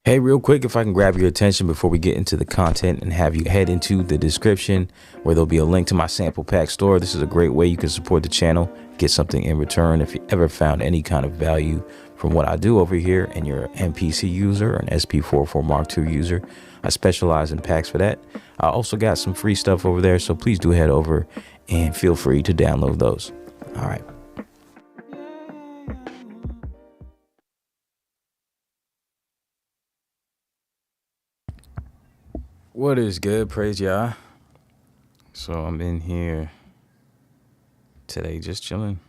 Hey, real quick, if I can grab your attention before we get into the content and have you head into the description where there'll be a link to my sample pack store. This is a great way you can support the channel, get something in return. If you ever found any kind of value from what I do over here and you're an MPC user or an SP44 Mark II user, I specialize in packs for that. I also got some free stuff over there, so please do head over and feel free to download those. All right. What is good? Praise Yah. So I'm in here today just chilling.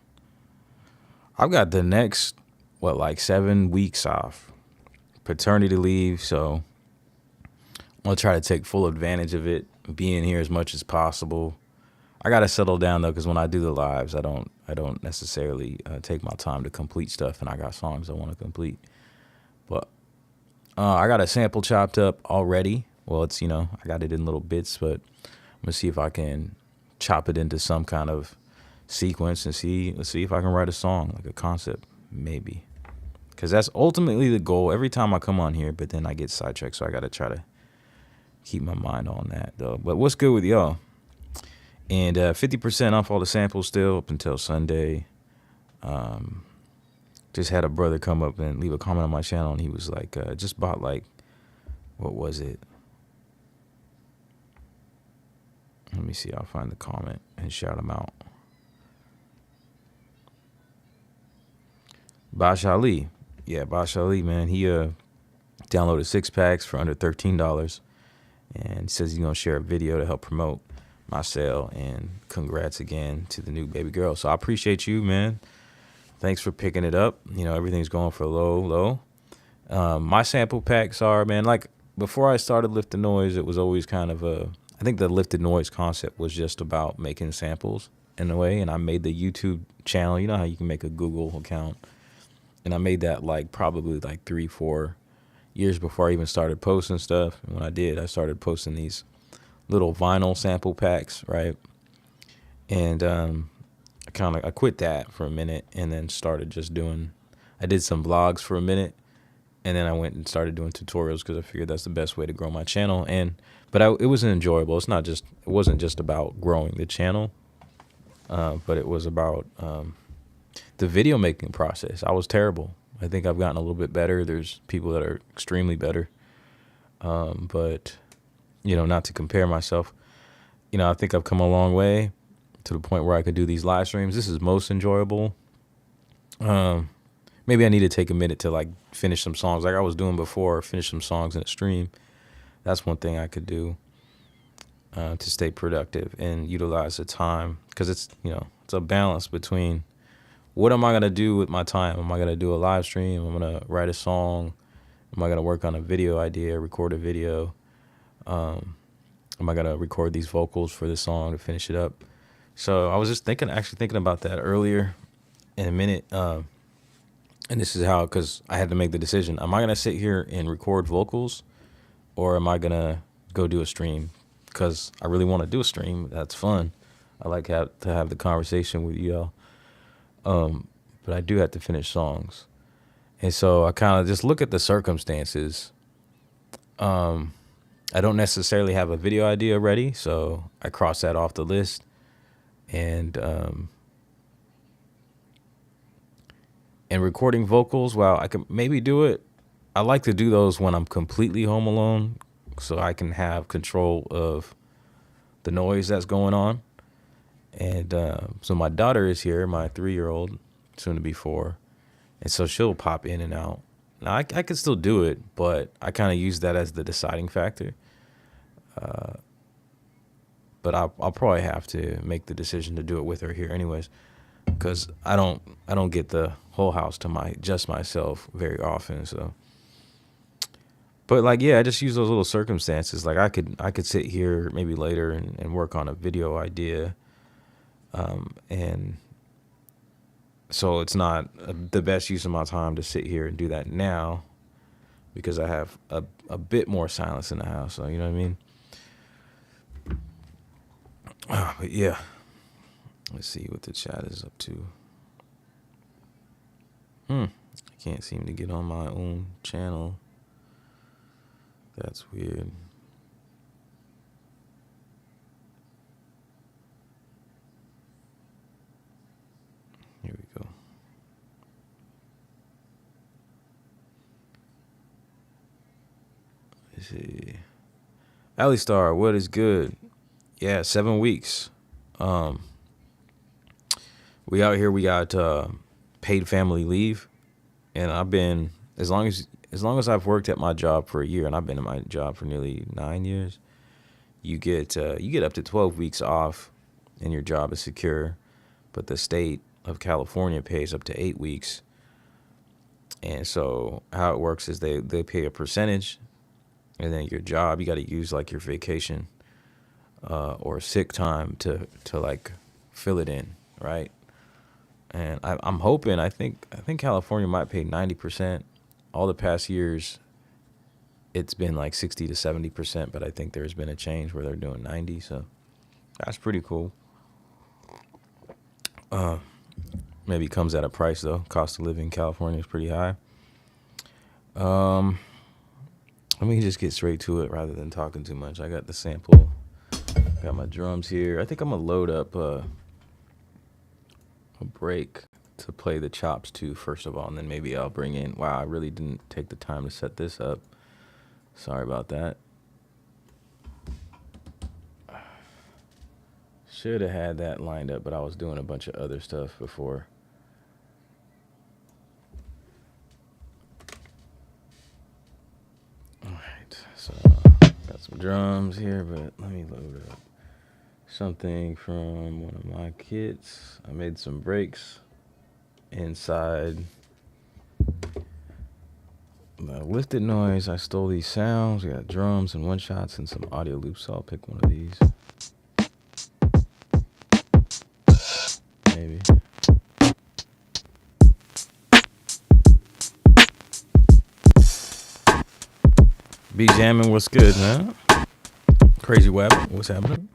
I've got the next, like 7 weeks off. Paternity leave, so I'm gonna try to take full advantage of it, be in here as much as possible. I gotta settle down though, because when I do the lives, I don't necessarily take my time to complete stuff, and I got songs I want to complete. But I got a sample chopped up already. Well, it's, I got it in little bits, but I'm gonna see if I can chop it into some kind of sequence and let's see if I can write a song, like a concept, maybe. Because that's ultimately the goal every time I come on here, but then I get sidetracked, so I gotta try to keep my mind on that though. But what's good with y'all? And 50% off all the samples still up until Sunday. Just had a brother come up and leave a comment on my channel, and he was like, just bought like, what was it? Let me see, I'll find the comment and shout him out. Bash Ali. Yeah, Bash Ali, man. He downloaded 6 packs for under $13 and says he's going to share a video to help promote my sale. And congrats again to the new baby girl. So I appreciate you, man. Thanks for picking it up. Everything's going for low. My sample packs are, man, like before I started Lift the Noise, it was always kind of I think the Lifted Noise concept was just about making samples in a way. And I made the YouTube channel. You know how you can make a Google account? And I made that probably 3-4 years before I even started posting stuff. And when I did, I started posting these little vinyl sample packs, right? And I quit that for a minute and then started just I did some vlogs for a minute, and then I went and started doing tutorials because I figured that's the best way to grow my channel. But it was enjoyable. It wasn't just about growing the channel, but it was about the video making process. I was terrible. I think I've gotten a little bit better. There's people that are extremely better. But, not to compare myself, I think I've come a long way to the point where I could do these live streams. This is most enjoyable. Maybe I need to take a minute to finish some songs like I was doing before, finish some songs in a stream. That's one thing I could do to stay productive and utilize the time, because it's a balance between what am I going to do with my time? Am I going to do a live stream? Am I going to write a song? Am I going to work on a video idea, record a video? Am I going to record these vocals for the song to finish it up? So I was just actually thinking about that earlier in a minute. And this is how, because I had to make the decision. Am I going to sit here and record vocals, or am I going to go do a stream? Because I really want to do a stream. That's fun. I like to have the conversation with y'all. But I do have to finish songs. And so I kind of just look at the circumstances. I don't necessarily have a video idea ready, so I cross that off the list. And recording vocals, well, I can maybe do it. I like to do those when I'm completely home alone, so I can have control of the noise that's going on. And so my daughter is here, my 3-year-old, soon to be 4. And so she'll pop in and out. Now, I could still do it, but I kind of use that as the deciding factor. But I'll probably have to make the decision to do it with her here anyways, because I don't get the whole house to just myself very often. So, but I just use those little circumstances. I could sit here maybe later and work on a video idea. And so it's not the best use of my time to sit here and do that now, because I have a bit more silence in the house. So, you know what I mean? But yeah, let's see what the chat is up to. I can't seem to get on my own channel. That's weird. Here we go. Let's see. Alistar, what is good? Yeah, 7 weeks. We out here. We got paid family leave, and I've been as long as I've worked at my job for a year, and I've been in my job for nearly 9 years. You get up to 12 weeks off, and your job is secure. But the state of California pays up to 8 weeks, and so how it works is they pay a percentage, and then your job you got to use like your vacation or sick time to like fill it in, right? And I'm hoping I think California might pay 90%. All the past years, it's been like 60 to 70%, but I think there's been a change where they're doing 90. So that's pretty cool. Maybe comes at a price though. Cost of living in California is pretty high. Let me just get straight to it rather than talking too much. I got the sample. Got my drums here. I think I'm gonna load up a break to play the chops to first of all, and then maybe I'll bring in. Wow, I really didn't take the time to set this up. Sorry about that. Should have had that lined up, but I was doing a bunch of other stuff before. All right, so got some drums here, but let me load up something from one of my kits. I made some breaks inside the lifted noise. I stole these sounds. We got drums and one shots and some audio loops, so I'll pick one of these. Maybe. Be jamming, what's good, man? Crazy Web, what's happening?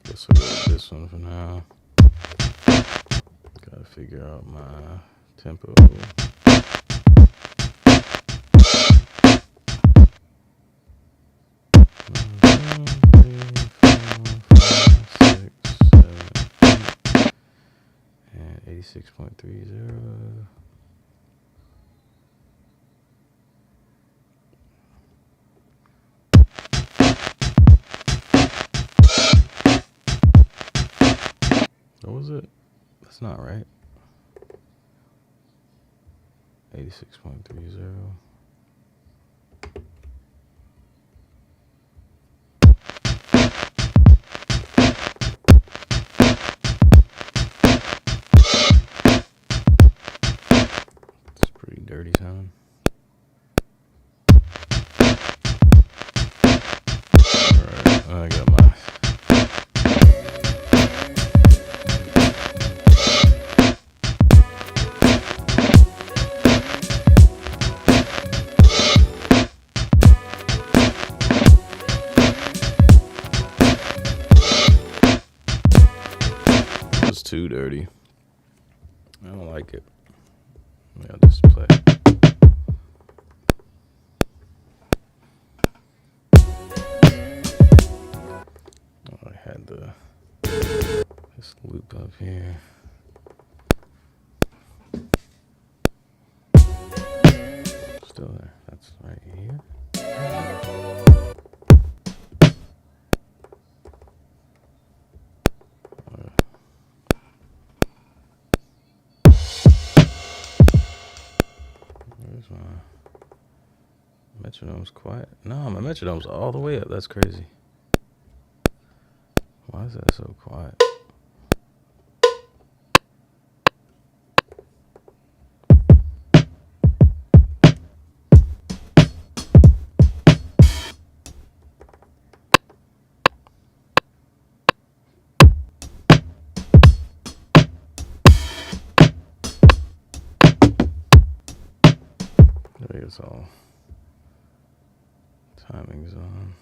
Guess I'll go with this one for now. Gotta figure out my tempo. And 86.30. What was it? That's not right. 86.30. It's pretty dirty sound. Alright, I got my too dirty. I don't like it. Maybe I'll just play. Oh, I had this loop up here. Still there. That's right here. Where's my metronome's quiet? No, my metronome's all the way up. That's crazy. Why is that so quiet? So timing's on.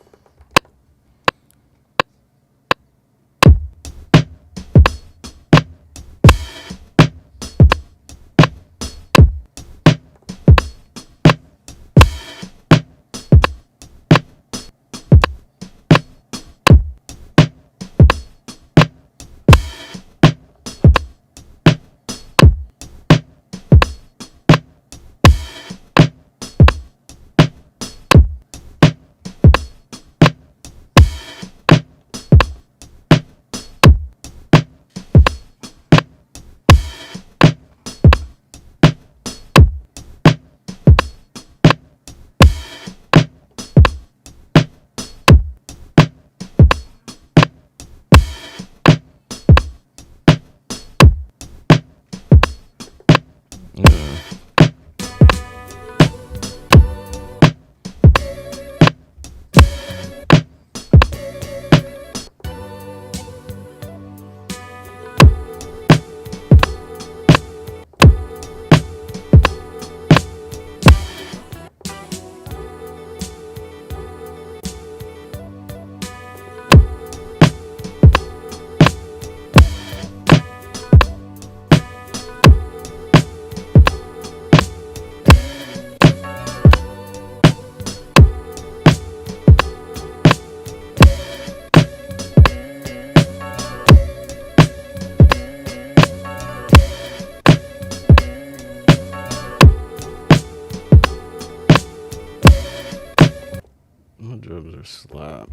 My drums are slap.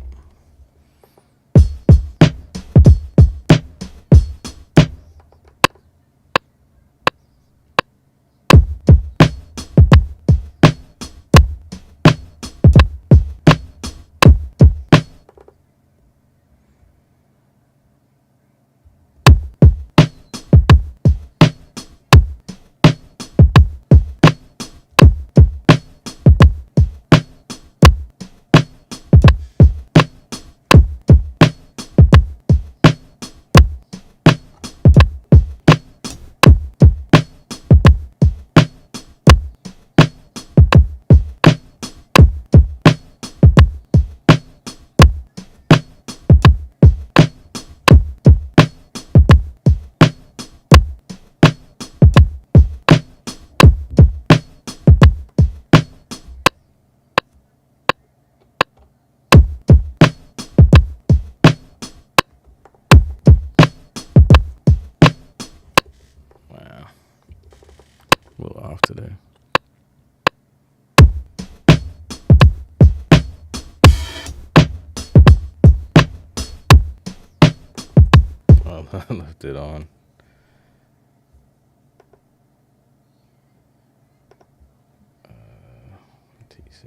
Wow. A little off today. Oh, I left it on. TC.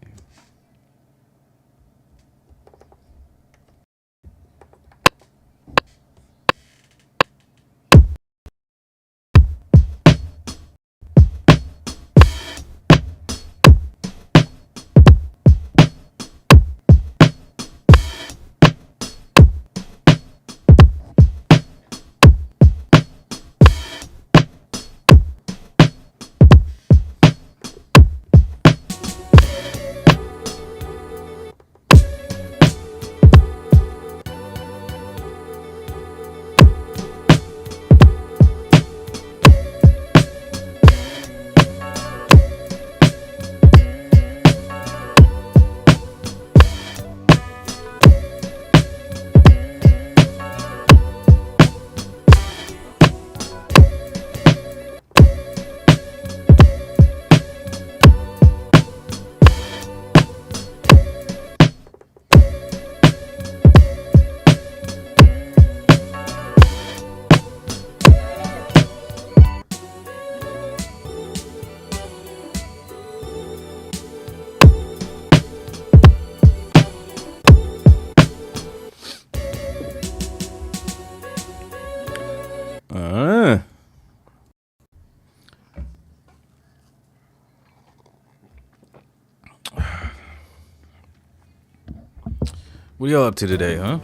What y'all up to today, huh?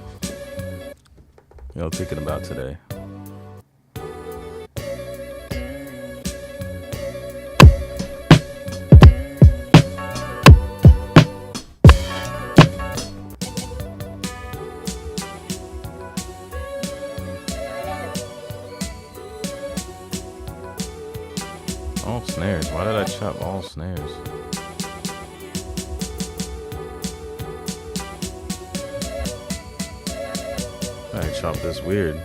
Y'all thinking about today? Why did I chop all snares? I chopped this weird.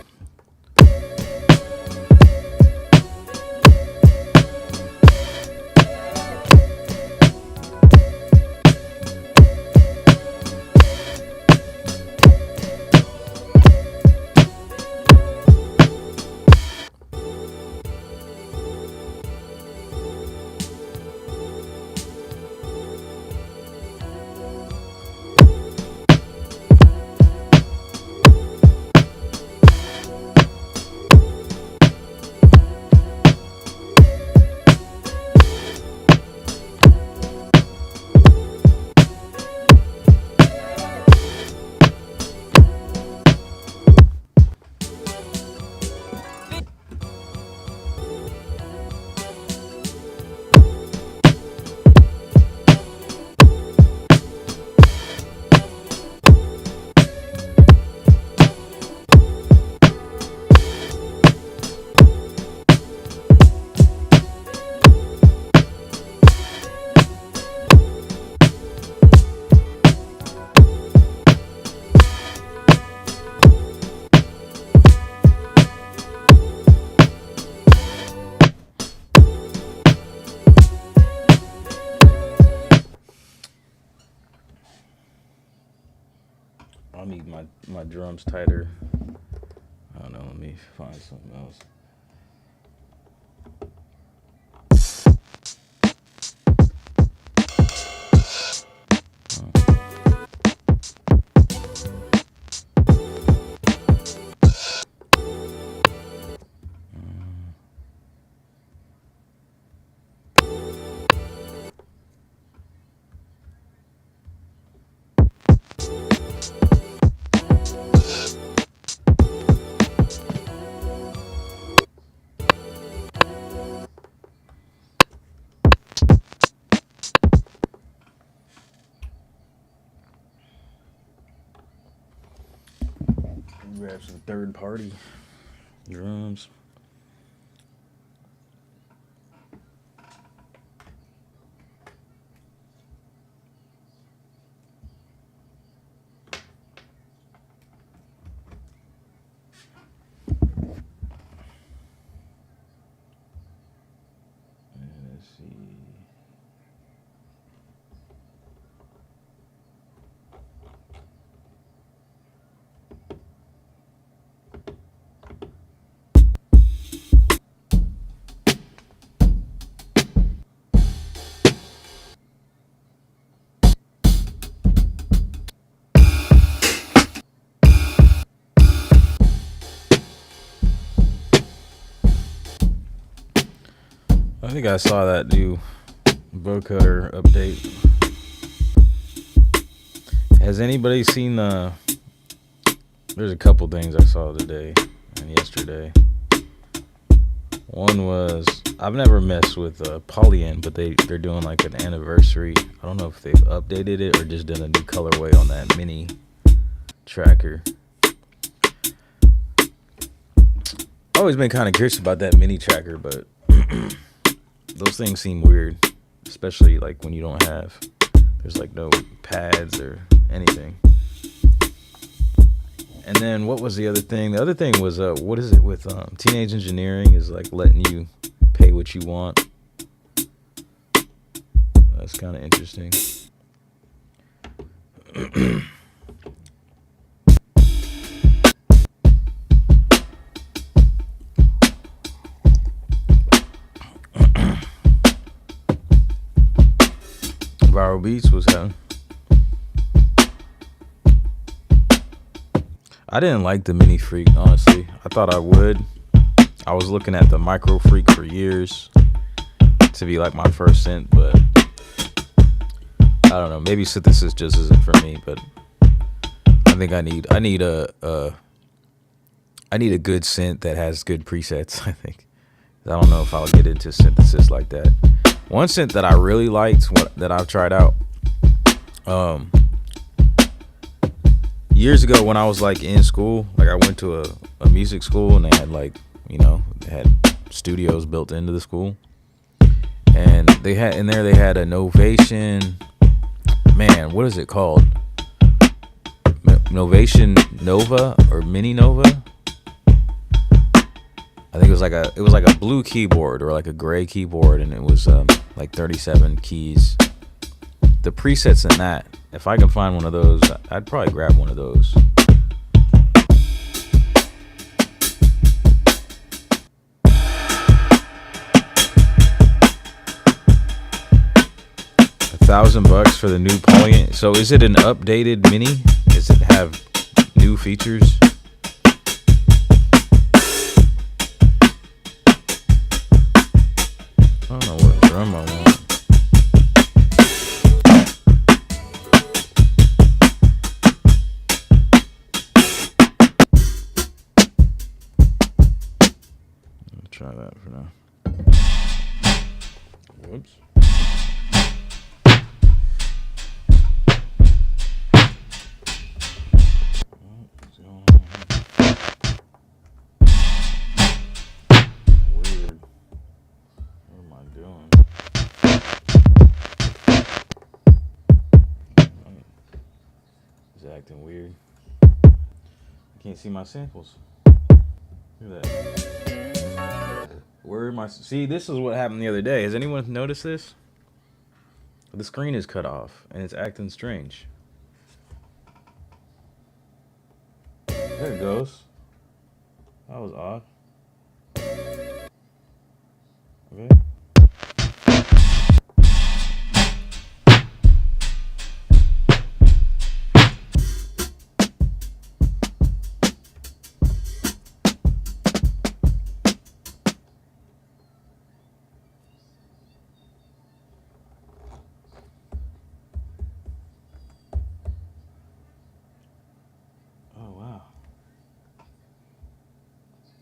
I'll need my drums tighter. I don't know, let me find something else. Grab some third party drums. Let's see. I think I saw that new vocoder update. Has anybody seen there's a couple things I saw today and yesterday. One was, I've never messed with Polyen, but they're doing like an anniversary. I don't know if they've updated it or just done a new colorway on that mini tracker. I've always been kind of curious about that mini tracker, but those things seem weird, especially like when you don't have, there's like no pads or anything. And then what was the other thing? The other thing was, what is it with Teenage Engineering is like letting you pay what you want. That's kind of interesting. Viral Beats was having. I didn't like the Mini Freak, honestly. I thought I would. I was looking at the Micro Freak for years to be like my first synth, but I don't know. Maybe synthesis just isn't for me, but I think I need a good synth that has good presets, I think. I don't know if I'll get into synthesis like that. One synth that I really liked, that I've tried out, years ago when I was like in school, like I went to a music school and they had like, they had studios built into the school. And they had in there, they had a Novation. Man, what is it called? Novation Nova or Mini Nova? I think it was like a blue keyboard or like a gray keyboard, and it was like 37 keys. The presets in that, if I can find one of those, I'd probably grab one of those. $1,000 for the new Polyant. So is it an updated Mini? Does it have new features? I don't know what drum I want. I'll try that for now. Whoops. Acting weird. I can't see my samples. Look at that. Where am I? See, this is what happened the other day. Has anyone noticed this? The screen is cut off and it's acting strange. There it goes. That was odd. Okay.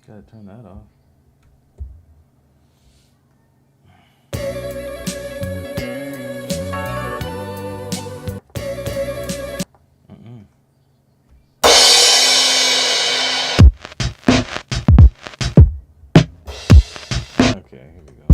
Gotta turn that off. Okay, here we go.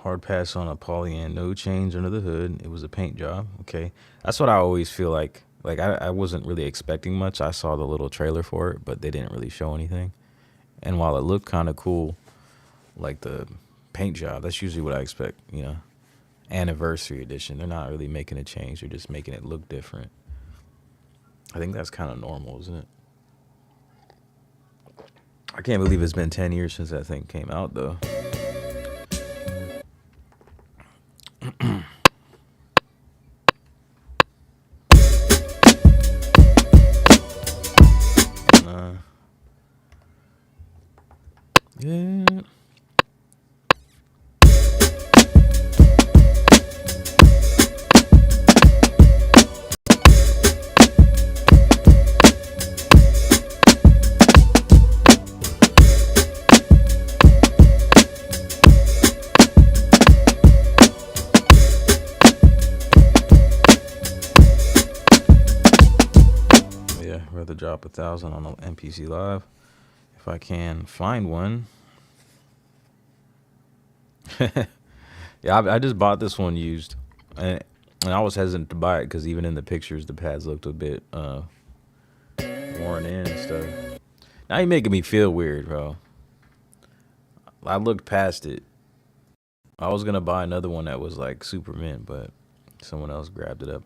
Hard pass on a polyand, no change under the hood. It was a paint job. Okay, that's what I always feel like. Like I wasn't really expecting much. I saw the little trailer for it, but they didn't really show anything. And while it looked kind of cool, like the paint job, that's usually what I expect. You know, anniversary edition. They're not really making a change. They're just making it look different. I think that's kind of normal, isn't it? I can't believe it's been 10 years since that thing came out, though. Yeah. Rather drop 1,000 on an MPC Live if I can find one. Yeah, I just bought this one used, and I was hesitant to buy it because even in the pictures the pads looked a bit worn in and stuff. Now you're making me feel weird, bro. I looked past it. I was gonna buy another one that was like super mint, but someone else grabbed it up.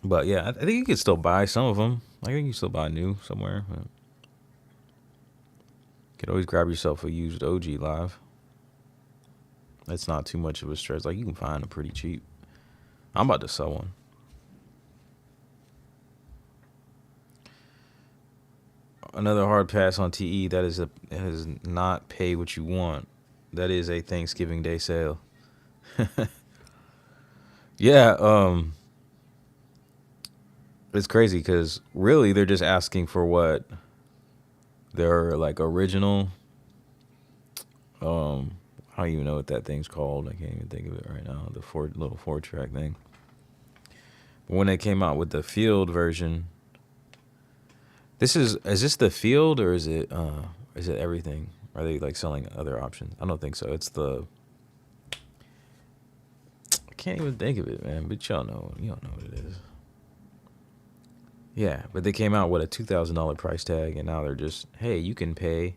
But yeah, I think you could still buy some of them. I think you can still buy new somewhere. You could always grab yourself a used OG Live. That's not too much of a stress. Like, you can find them pretty cheap. I'm about to sell one. Another hard pass on TE. That is not pay what you want. That is a Thanksgiving Day sale. Yeah, it's crazy because really they're just asking for what their like original. I don't even know what that thing's called. I can't even think of it right now. The little 4-track thing. But when they came out with the field version, is this the field or is it everything? Are they like selling other options? I don't think so. It's the. I can't even think of it, man. But y'all know what it is. Yeah, but they came out with a $2,000 price tag, and now they're just, hey, you can pay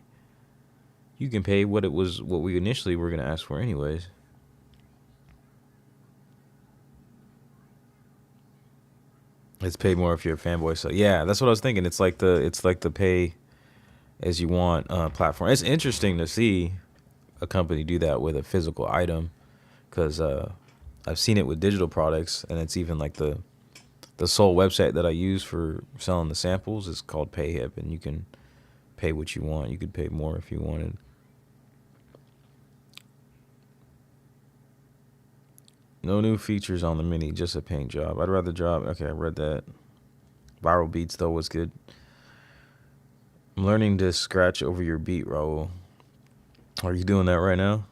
what we initially were gonna ask for anyways. Let's pay more if you're a fanboy. So yeah, that's what I was thinking. It's like the pay as you want platform. It's interesting to see a company do that with a physical item, because I've seen it with digital products, and it's even like the sole website that I use for selling the samples is called PayHip, and you can pay what you want. You could pay more if you wanted. No new features on the Mini, just a paint job. I'd rather drop. Okay, I read that. Viral beats though was good. I'm learning to scratch over your beat, Raul. Are you doing that right now?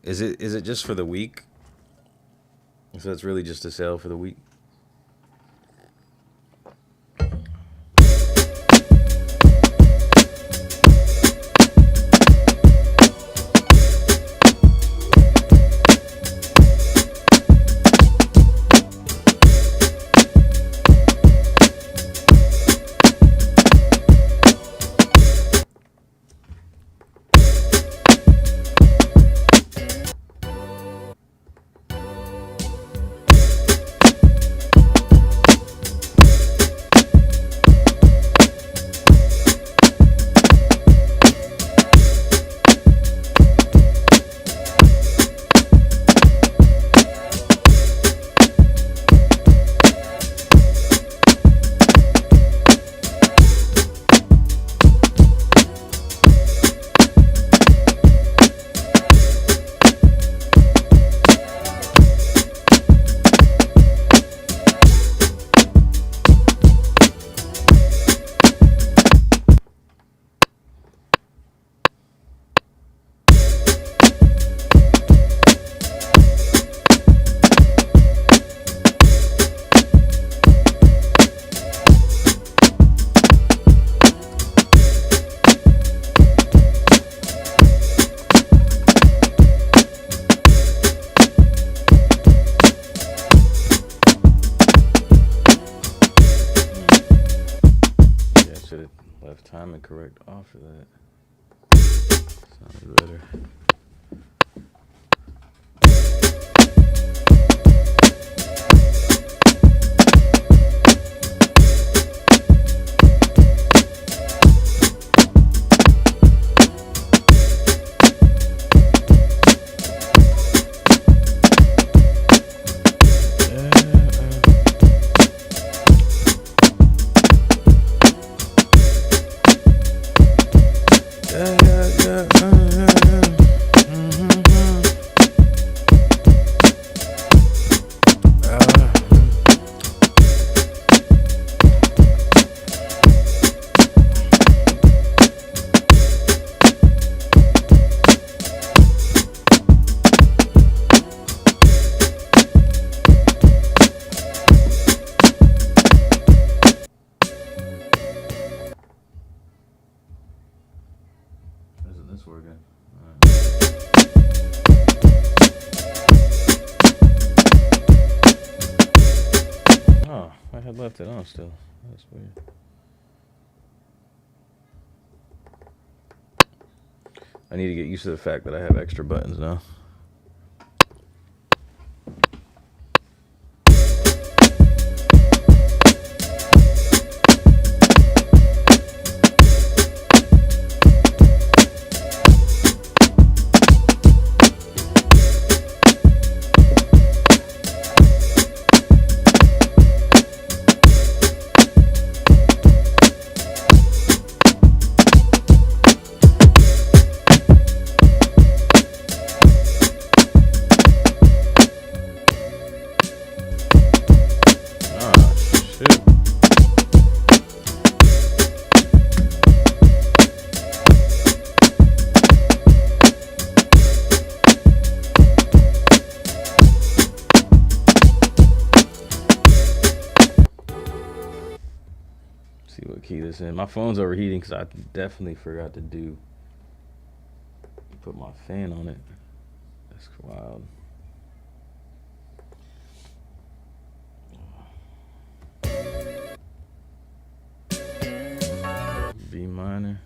Is it just for the week? So it's really just a sale for the week. left timing correct off of that. Sounded better. Isn't this working? Oh, I had left it on still. That's weird. I need to get used to the fact that I have extra buttons now. See what key this in. My phone's overheating because I definitely forgot to put my fan on it. That's wild. B minor.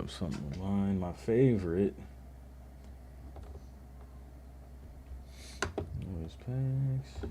Something of mine, my favorite. Noise packs.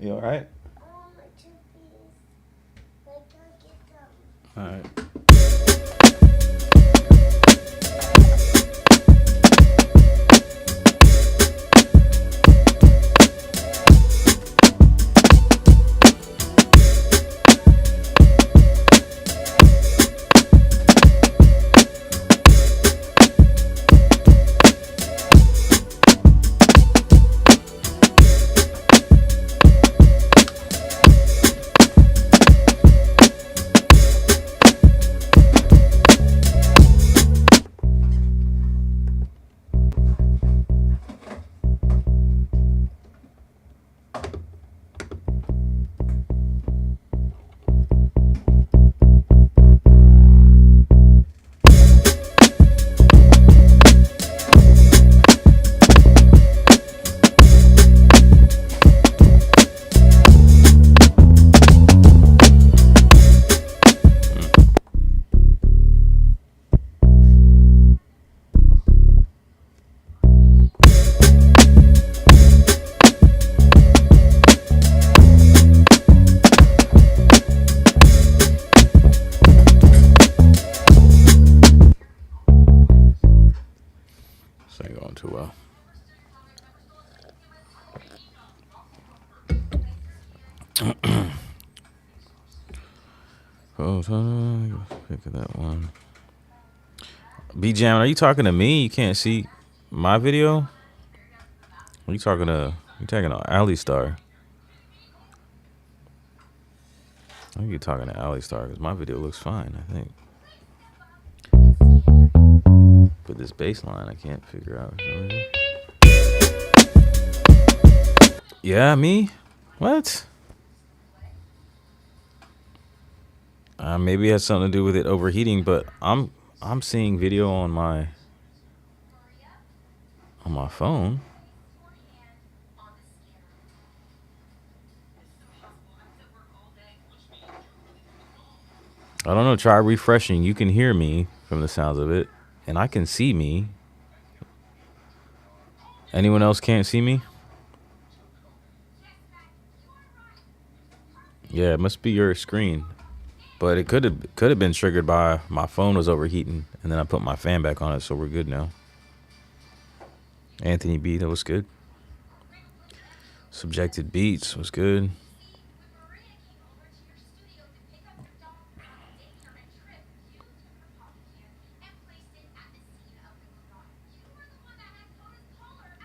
You all right? All right. This ain't going too well. Pick that one. B Jam, are you talking to me? You can't see my video? Are you talking to Ali Star? I think you're talking to Ali Star because my video looks fine, I think. But this bass line I can't figure out. Yeah, me? What? Maybe it has something to do with it overheating, but I'm seeing video on my phone. I don't know, try refreshing. You can hear me from the sounds of it, and I can see me. Anyone else can't see me? Yeah, it must be your screen. But it could have been triggered by my phone was overheating, and then I put my fan back on it, so we're good now. Anthony B, that was good. Subjected Beats was good.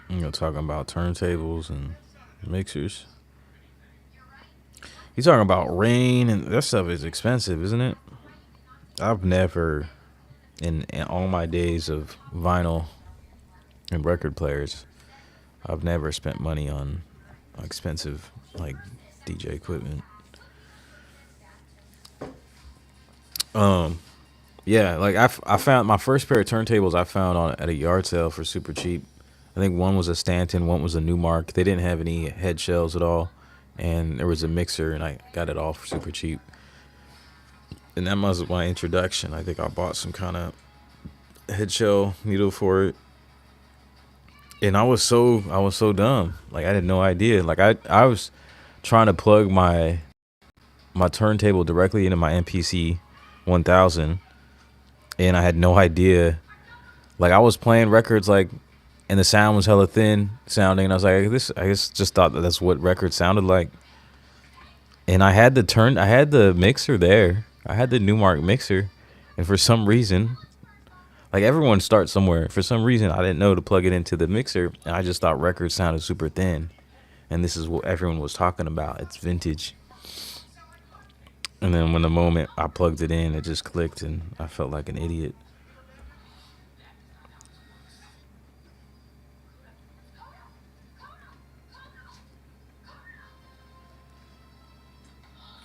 You know, talking about turntables and mixers. He's talking about Rain, and that stuff is expensive, isn't it? I've never, in all my days of vinyl and record players, I've never spent money on expensive like DJ equipment. Yeah, like I found my first pair of turntables I found at a yard sale for super cheap. I think one was a Stanton, one was a Newmark. They didn't have any head shells at all, and there was a mixer, and I got it all for super cheap. And that was my introduction. I think I bought some kind of head shell needle for it, and I was so dumb. Like I had no idea. Like I was trying to plug my turntable directly into my MPC 1000, and I had no idea. Like I was playing records like, and the sound was hella thin sounding, and I was like, I just thought that's what records sounded like. And I had the mixer there. I had the Newmark mixer, and for some reason, like everyone starts somewhere. For some reason, I didn't know to plug it into the mixer, and I just thought records sounded super thin. And this is what everyone was talking about. It's vintage. And then when the moment I plugged it in, it just clicked, and I felt like an idiot.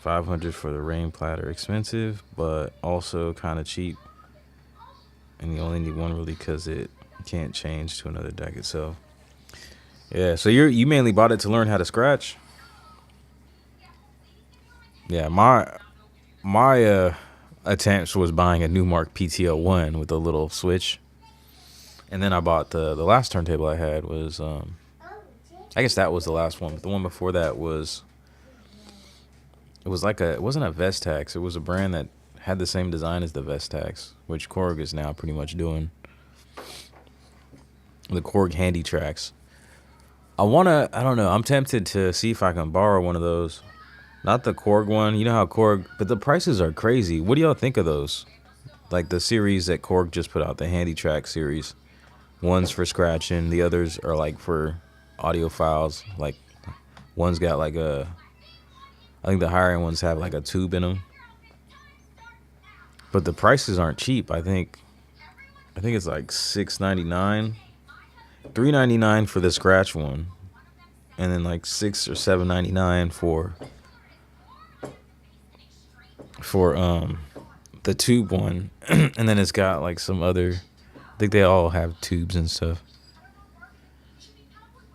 $500 for the rain platter. Expensive, but also kind of cheap. And you only need one really because it can't change to another deck itself. Yeah, so you mainly bought it to learn how to scratch? Yeah, my attempts was buying a Newmark PTO1 with a little switch. And then I bought the last turntable I had was, I guess that was the last one. But the one before that was, it wasn't a Vestax. It was a brand that had the same design as the Vestax, which Korg is now pretty much doing. The Korg Handy Tracks. I don't know, I'm tempted to see if I can borrow one of those. Not the Korg one. You know how Korg, but the prices are crazy. What do y'all think of those? Like the series that Korg just put out, the Handy Track series. One's for scratching. The others are like for audio files. Like one's got like I think the higher end ones have like a tube in them. But the prices aren't cheap. I think it's like $6.99, $3.99 for the scratch one, and then like $6 or $7.99 for the tube one. And then it's got like some other, I think they all have tubes and stuff.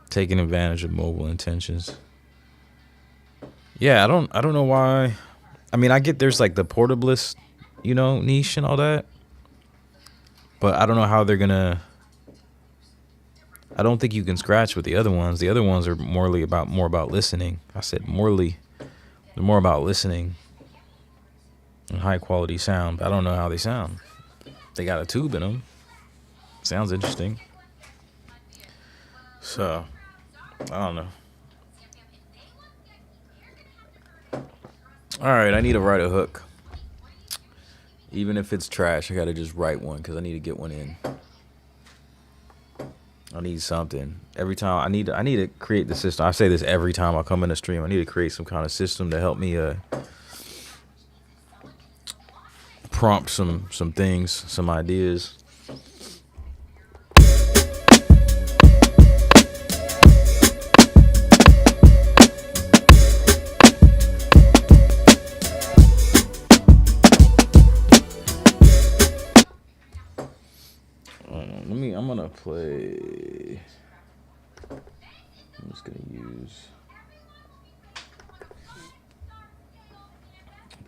Taking advantage of mobile intentions. Yeah, I don't know why. I mean, I get there's like the portablist, niche and all that. But I don't know how they're gonna. I don't think you can scratch with the other ones. The other ones are more about listening. I said morely. They're more about listening and high quality sound. But I don't know how they sound. They got a tube in them. Sounds interesting. So, I don't know. All right, I need to write a hook. Even if it's trash, I gotta just write one because I need to get one in. I need something. Every time I need to create the system. I say this every time I come in the stream. I need to create some kind of system to help me prompt some things, some ideas. I'm gonna play. I'm just gonna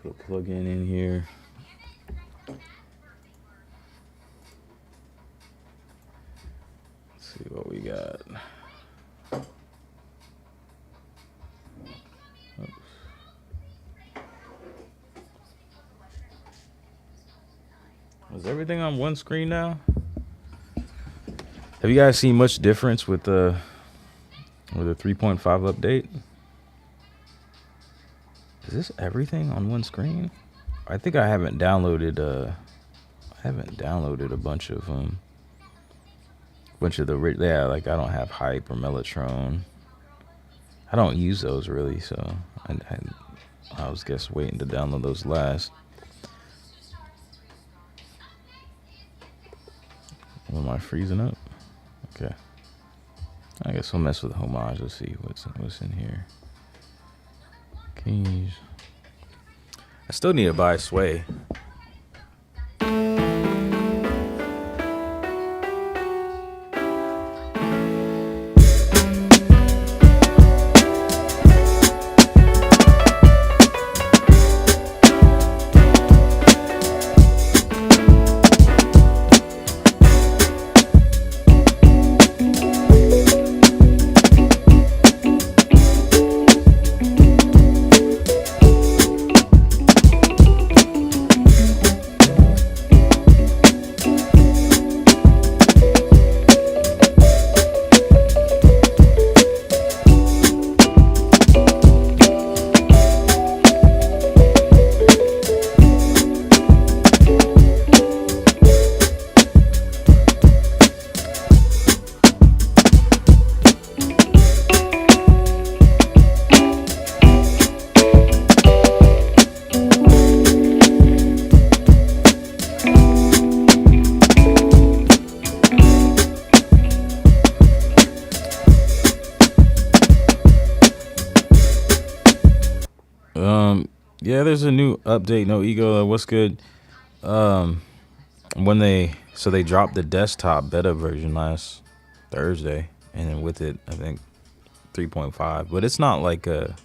put a plug-in in here. Let's see what we got. Oops. Is everything on one screen now? Have you guys seen much difference with the 3.5 update? Is this everything on one screen? I think I haven't downloaded a bunch of like I don't have Hype or Mellotron. I don't use those really, so I was waiting to download those last. Am I freezing up? Okay. I guess we'll mess with Homage. Let's see what's in here. Keys. I still need to buy Sway. Yeah, there's a new update. No ego. What's good? When they dropped the desktop beta version last Thursday, and then with it, I think 3.5. But it's not like I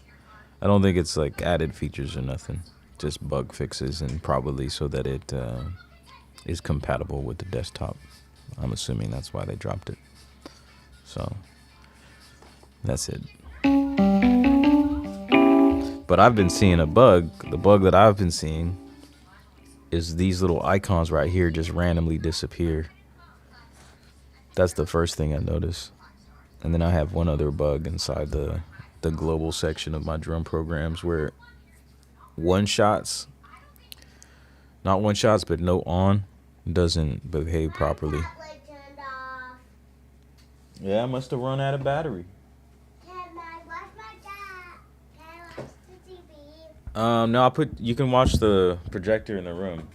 don't think it's like added features or nothing. Just bug fixes, and probably so that it is compatible with the desktop. I'm assuming that's why they dropped it. So that's it. But I've been seeing a bug. The bug that I've been seeing is these little icons right here just randomly disappear. That's the first thing I noticed. And then I have one other bug inside the global section of my drum programs where not one shots, but no on doesn't behave properly. Yeah, I must have run out of battery. No, you can watch the projector in the room.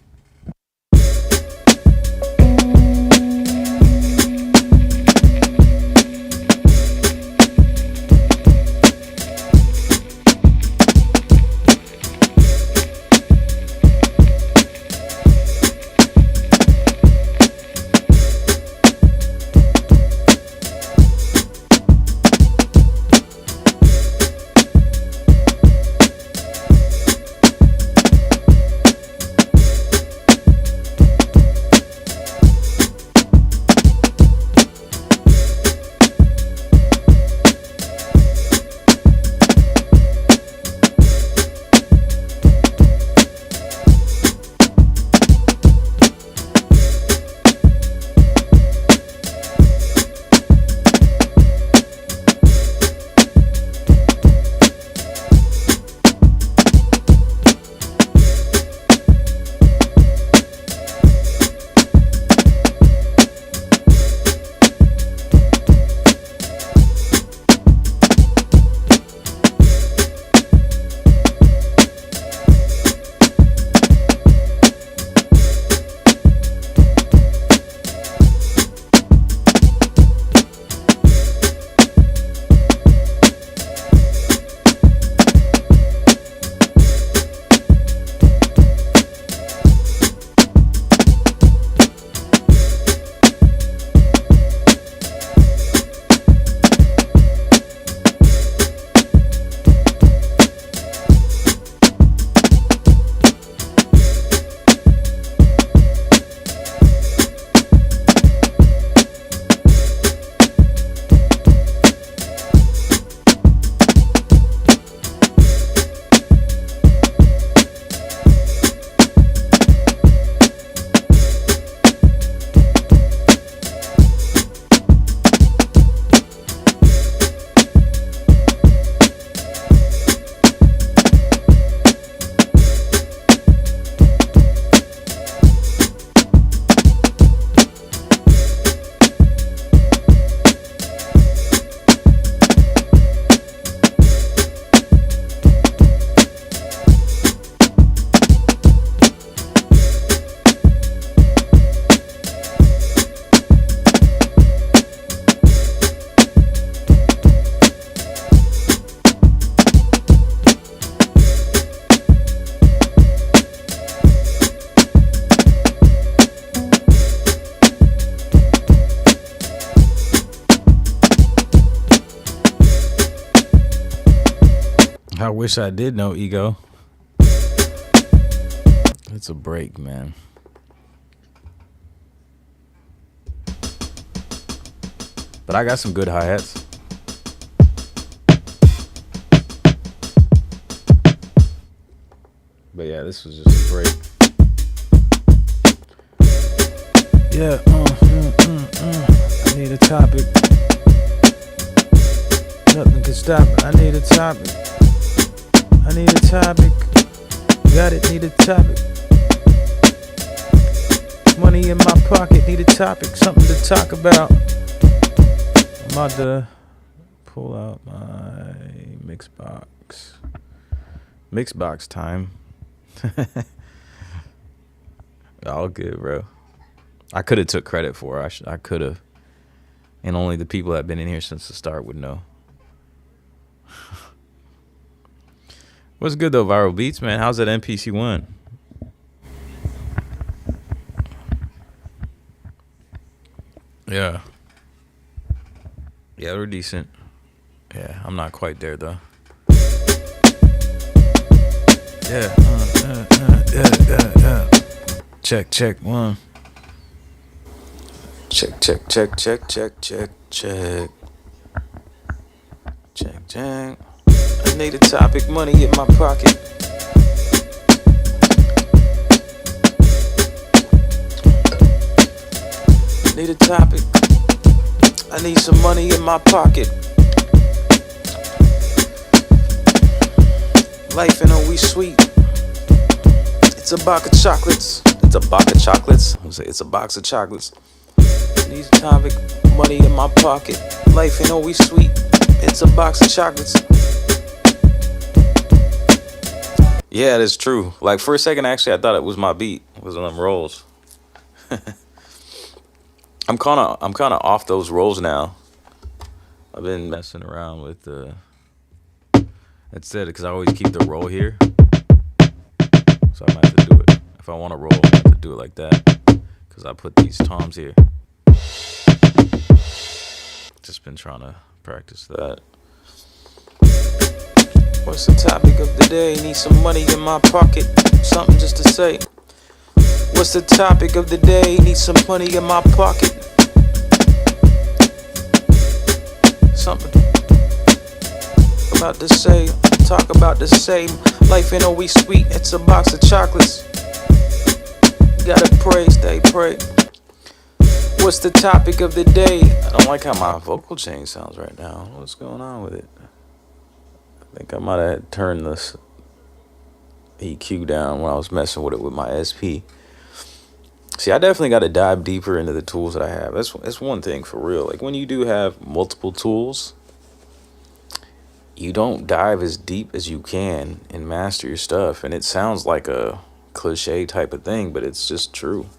I wish I did know ego. It's a break, man. But I got some good hi-hats. But yeah, this was just a break. Yeah, I need a topic. Nothing can stop it. I need a topic. I need a topic. Got it, need a topic. Money in my pocket, need a topic. Something to talk about. I'm about to pull out my Mixbox. Mixbox time. All good, bro. I could have took credit for it. I could have. And only the people that have been in here since the start would know. What's good though, Viral Beats, man? How's that MPC one? Yeah. Yeah, they're decent. Yeah, I'm not quite there though. Yeah. Yeah. Check one. Check. I need a topic, money in my pocket. Need a topic. I need some money in my pocket. Life ain't always sweet. It's a box of chocolates. It's a box of chocolates. It's a box of chocolates. Need a topic, money in my pocket. Life ain't always sweet. It's a box of chocolates. Yeah, that's true. Like for a second, actually, I thought it was my beat. It was on them rolls. I'm kind of off those rolls now. I've been messing around with that's it, because I always keep the roll here. So I might have to do it. If I want to roll, I have to do it like that, because I put these toms here. Just been trying to practice that. What's the topic of the day? Need some money in my pocket. Something just to say. What's the topic of the day? Need some money in my pocket. Something about to say. Talk about the same. Life ain't always sweet. It's a box of chocolates. Gotta pray, stay pray. What's the topic of the day? I don't like how my vocal chain sounds right now. What's going on with it? I think I might have turned this EQ down when I was messing with it with my SP. See, I definitely got to dive deeper into the tools that I have. That's one thing for real. Like when you do have multiple tools, you don't dive as deep as you can and master your stuff. And it sounds like a cliche type of thing, but it's just true.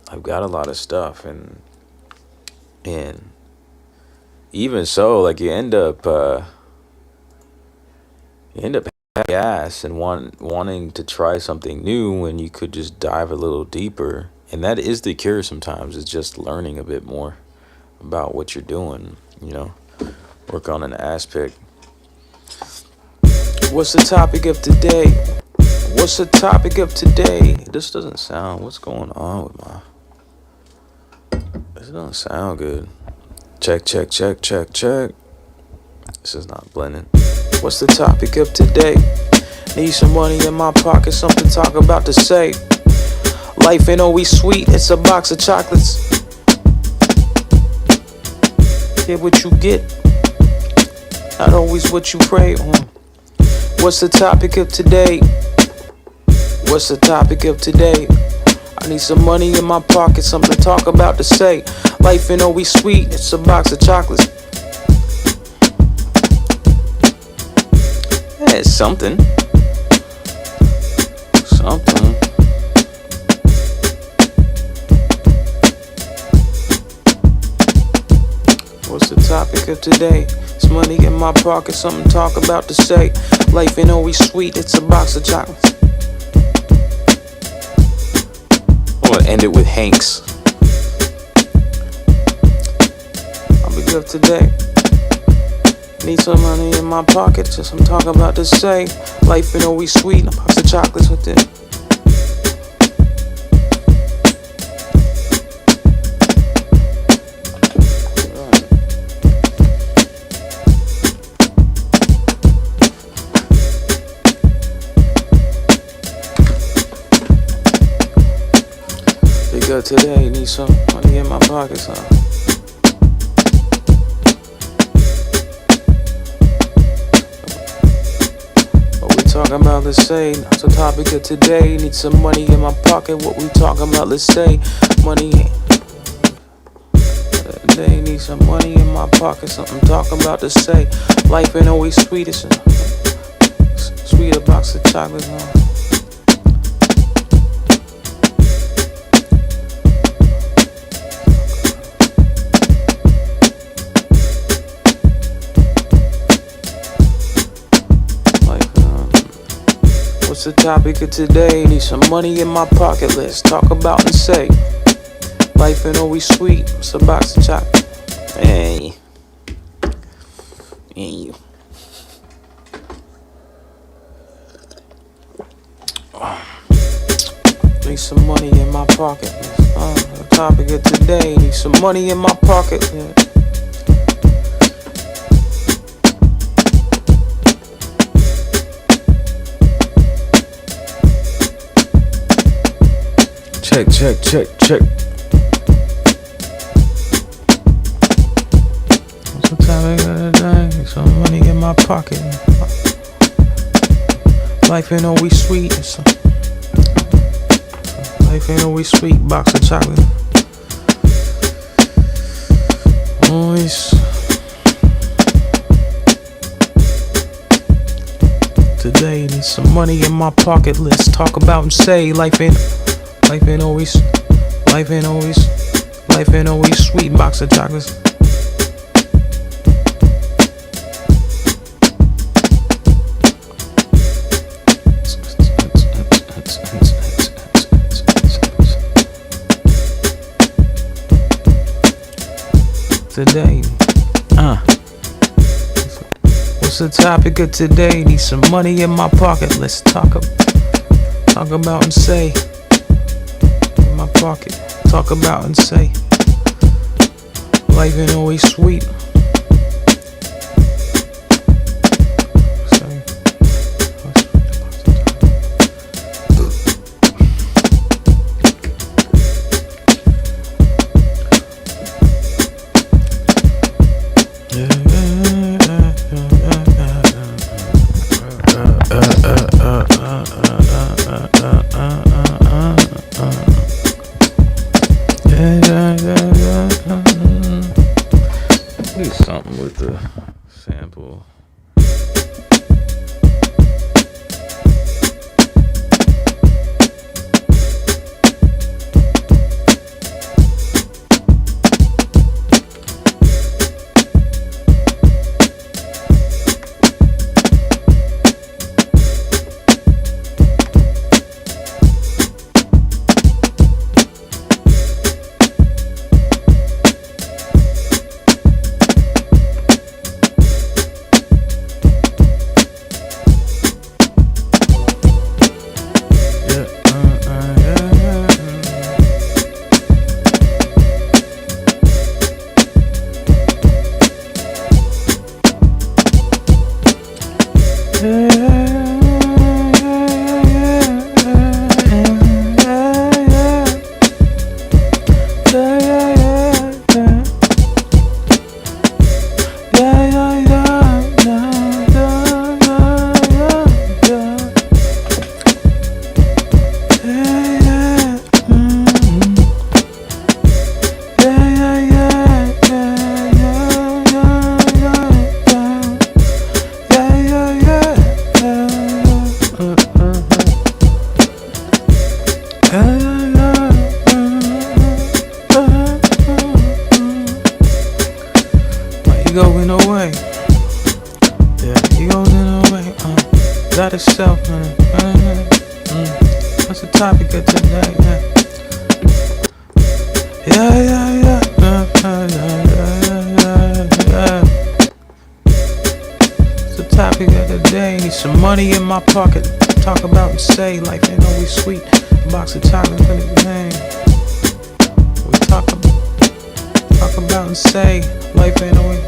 I've got a lot of stuff, and even so, like you end up having gas and wanting to try something new when you could just dive a little deeper. And that is the cure sometimes, is just learning a bit more about what you're doing, work on an aspect. What's the topic of today? What's the topic of today? This doesn't sound, what's going on with my, this doesn't sound good. Check. This is not blending. What's the topic of today? Need some money in my pocket, something to talk about to say. Life ain't always sweet, it's a box of chocolates. Get what you get, not always what you pray on. What's the topic of today? What's the topic of today? I need some money in my pocket, something to talk about to say. Life ain't always sweet, it's a box of chocolates. Yeah, it's something. What's the topic of today? It's money in my pocket, something to talk about to say. Life ain't always sweet, it's a box of chocolates. I want to end it with Hanks. I'll be good today. Need some money in my pocket, just I'm talking about to say. Life ain't always sweet, a box of chocolates with it. Be good today, need some money in my pocket, son. Talking about, let's say, that's the topic of today. Need some money in my pocket. What we talking about, let's say, money. Today, need some money in my pocket. Something talking about to say. Life ain't always sweet. It's a sweet, a box of chocolates. What's the topic of today? Need some money in my pocket. Let's talk about and say life ain't always sweet. It's a box of chocolate. Hey. Hey. Need some money in my pocket. The topic of today. Need some money in my pocket. Check, check, check, check. What's the topic of the day? Need some money in my pocket. Life ain't always sweet. Life ain't always sweet. Box of chocolate. Always. Today need some money in my pocket. Let's talk about and say life ain't always sweet. Box of chocolates. Today, what's the topic of today? Need some money in my pocket. Let's talk about and say in my pocket. Talk about and say life ain't always sweet. Do something with the sample. Going away, yeah, he goes in away. That itself, man. What's the topic of today, man? Yeah. What's the topic of the day? Need some money in my pocket. Talk about and say life ain't always sweet. A box of chocolate for the game. We talk about and say life ain't always.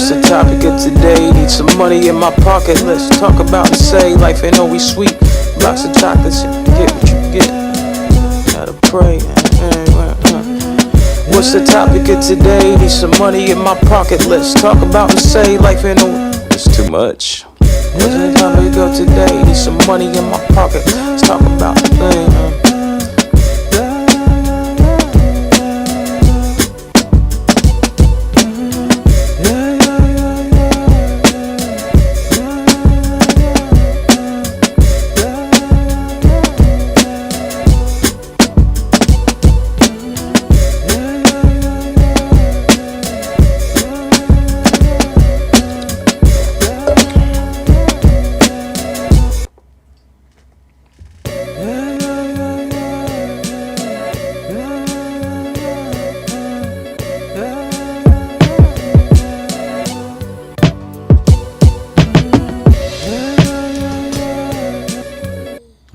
What's the topic of today? Need some money in my pocket. Let's talk about and say life ain't always sweet. Box of chocolates, get what you get. Gotta pray. What's the topic of today? Need some money in my pocket. Let's talk about and say life ain't always. It's too much. What's the topic of today? Need some money in my pocket. Let's talk about the thing.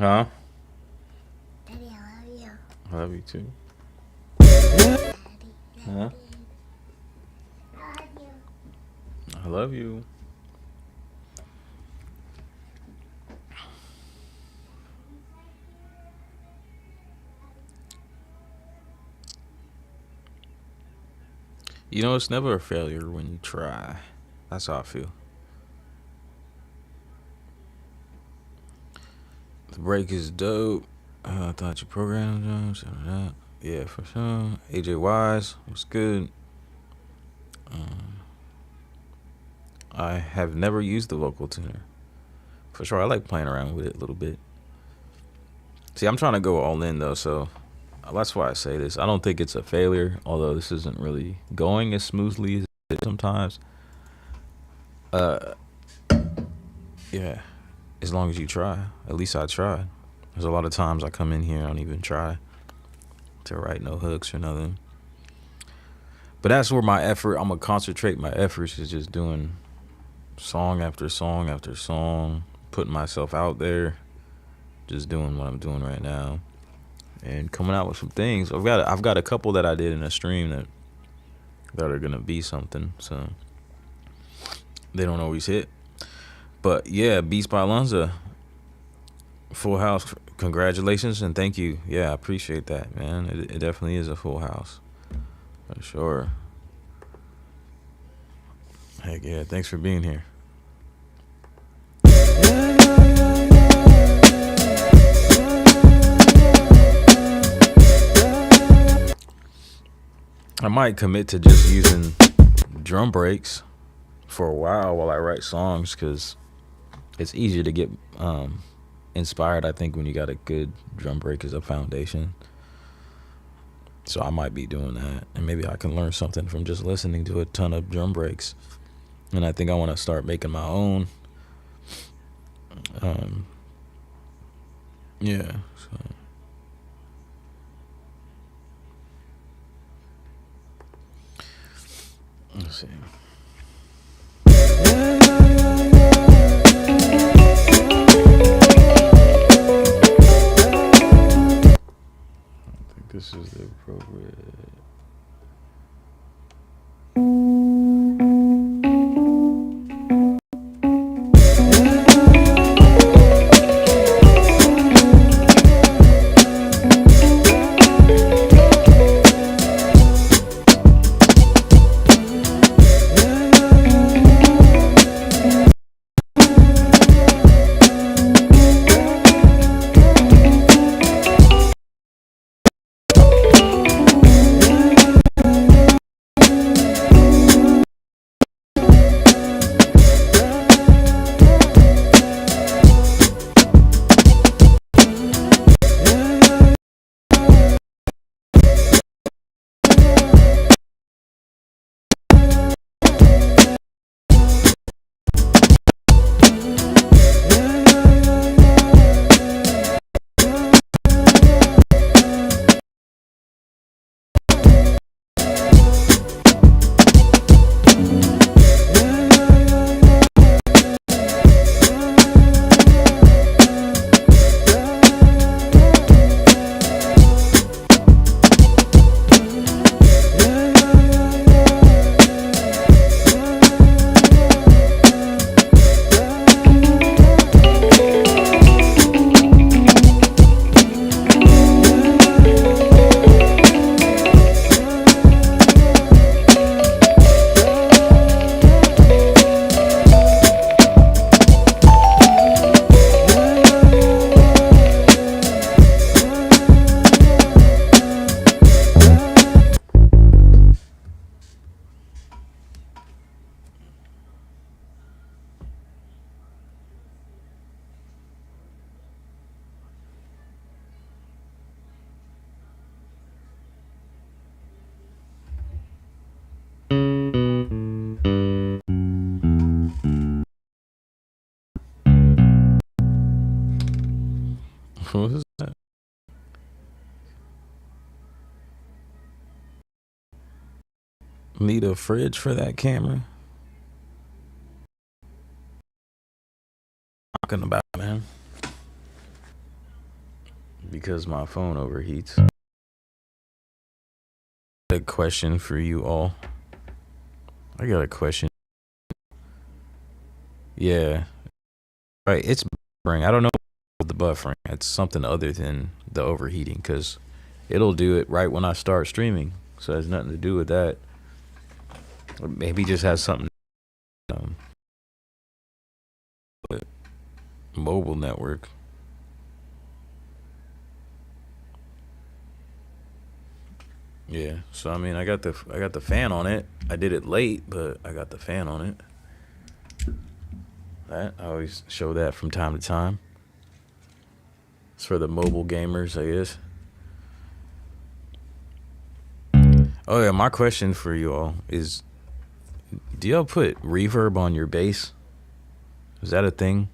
Huh? Daddy, I love you. I love you too. Huh? I love you. I love you. You know, it's never a failure when you try. That's how I feel. The break is dope. I thought you programmed them. Something like that. Yeah, for sure. AJ Wise was good. I have never used the vocal tuner. For sure, I like playing around with it a little bit. See, I'm trying to go all in though, so that's why I say this. I don't think it's a failure, although this isn't really going as smoothly as it is sometimes. Yeah, as long as you try. At least I tried. There's a lot of times I come in here, I don't even try to write no hooks or nothing. But that's where my effort, I'm gonna concentrate my efforts is just doing song after song after song, putting myself out there, just doing what I'm doing right now, and coming out with some things. I've got a couple that I did in a stream that are gonna be something. So they don't always hit, but yeah, Beats by Alonzo, full house. Congratulations and thank you. Yeah, I appreciate that, man. It definitely is a full house for sure. Heck yeah, thanks for being here. I might commit to just using drum breaks for a while I write songs, because it's easier to get inspired, I think, when you got a good drum break as a foundation. So I might be doing that, and maybe I can learn something from just listening to a ton of drum breaks. And I think I want to start making my own. Yeah. So. Let's see. I think this is the appropriate. What is that? Need a fridge for that camera? Talking about, man. Because my phone overheats. A question for you all. I got a question. Yeah. Right, it's buffering. I don't know the buffering. It's something other than the overheating, because it'll do it right when I start streaming. So it has nothing to do with that. Or maybe just has something with mobile network. Yeah, so I mean, I got the fan on it. I did it late, but I got the fan on it. That I always show that from time to time. It's for the mobile gamers, I guess. Oh yeah, my question for you all is, do y'all put reverb on your bass? Is that a thing?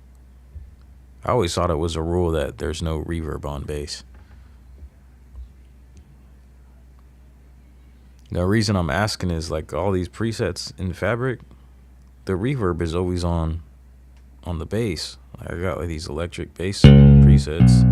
I always thought it was a rule that there's no reverb on bass. The reason I'm asking is, like, all these presets in Fabric, the reverb is always on the bass. Like, I got like these electric bass presets.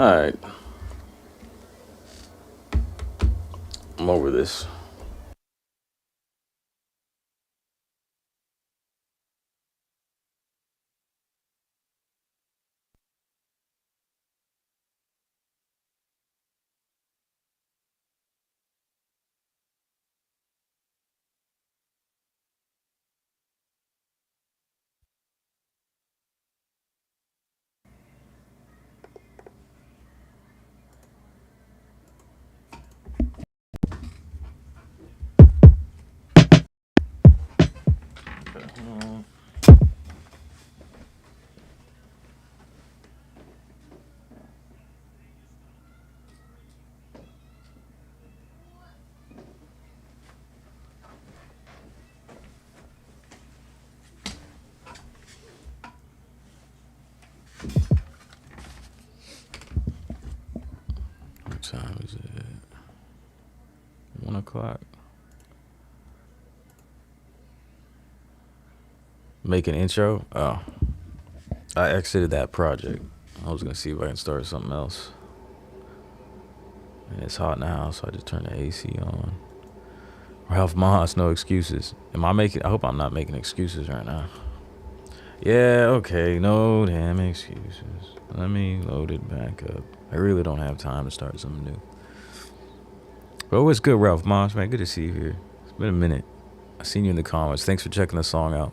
Alright. I'm over this. What time is it? 1 o'clock. Make an intro? Oh. I exited that project. I was gonna see if I can start something else. And it's hot in the house, so I just turned the AC on. Ralph Moss, no excuses. I hope I'm not making excuses right now. Yeah, okay, no damn excuses. Let me load it back up. I really don't have time to start something new. But what's good, Ralph Moss, man? Good to see you here. It's been a minute. I seen you in the comments. Thanks for checking the song out.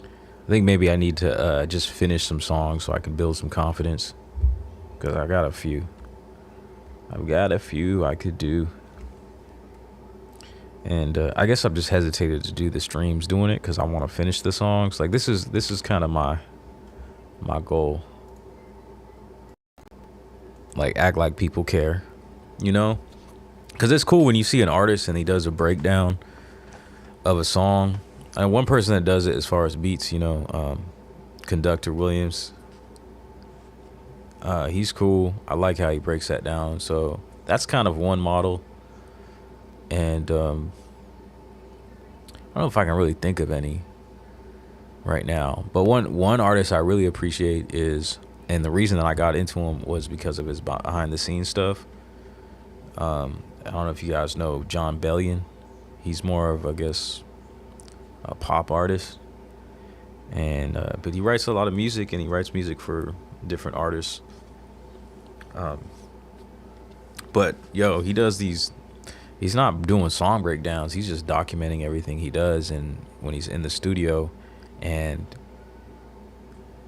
I think maybe I need to just finish some songs so I can build some confidence. Because I got a few. I've got a few I could do. And I guess I've just hesitated to do the streams doing it because I want to finish the songs. Like this is kind of my goal. Like act like people care, you know? Because it's cool when you see an artist and he does a breakdown of a song. And one person that does it as far as beats, you know, Conductor Williams. He's cool. I like how he breaks that down. So that's kind of one model. And I don't know if I can really think of any right now. But one artist I really appreciate is, and the reason that I got into him was because of his behind the scenes stuff. I don't know if you guys know John Bellion. He's more of, I guess, a pop artist. And but he writes a lot of music, and he writes music for different artists. But yo, he does these. He's not doing song breakdowns. He's just documenting everything he does, and when he's in the studio, and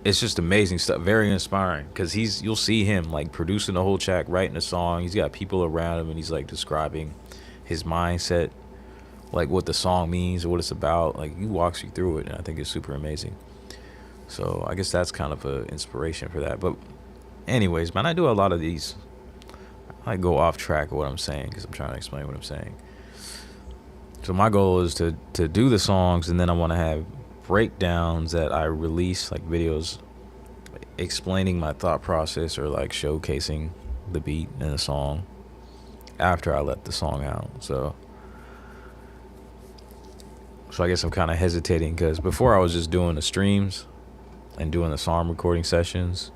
it's just amazing stuff. Very inspiring because you'll see him like producing the whole track, writing a song. He's got people around him, and he's like describing his mindset, like what the song means or what it's about. Like he walks you through it, and I think it's super amazing. So I guess that's kind of an inspiration for that. But anyways, man, I do a lot of these. I go off track of what I'm saying because I'm trying to explain what I'm saying. So my goal is to do the songs, and then I want to have breakdowns that I release, like videos explaining my thought process or like showcasing the beat in the song after I let the song out. So I guess I'm kind of hesitating because before I was just doing the streams and doing the song recording sessions.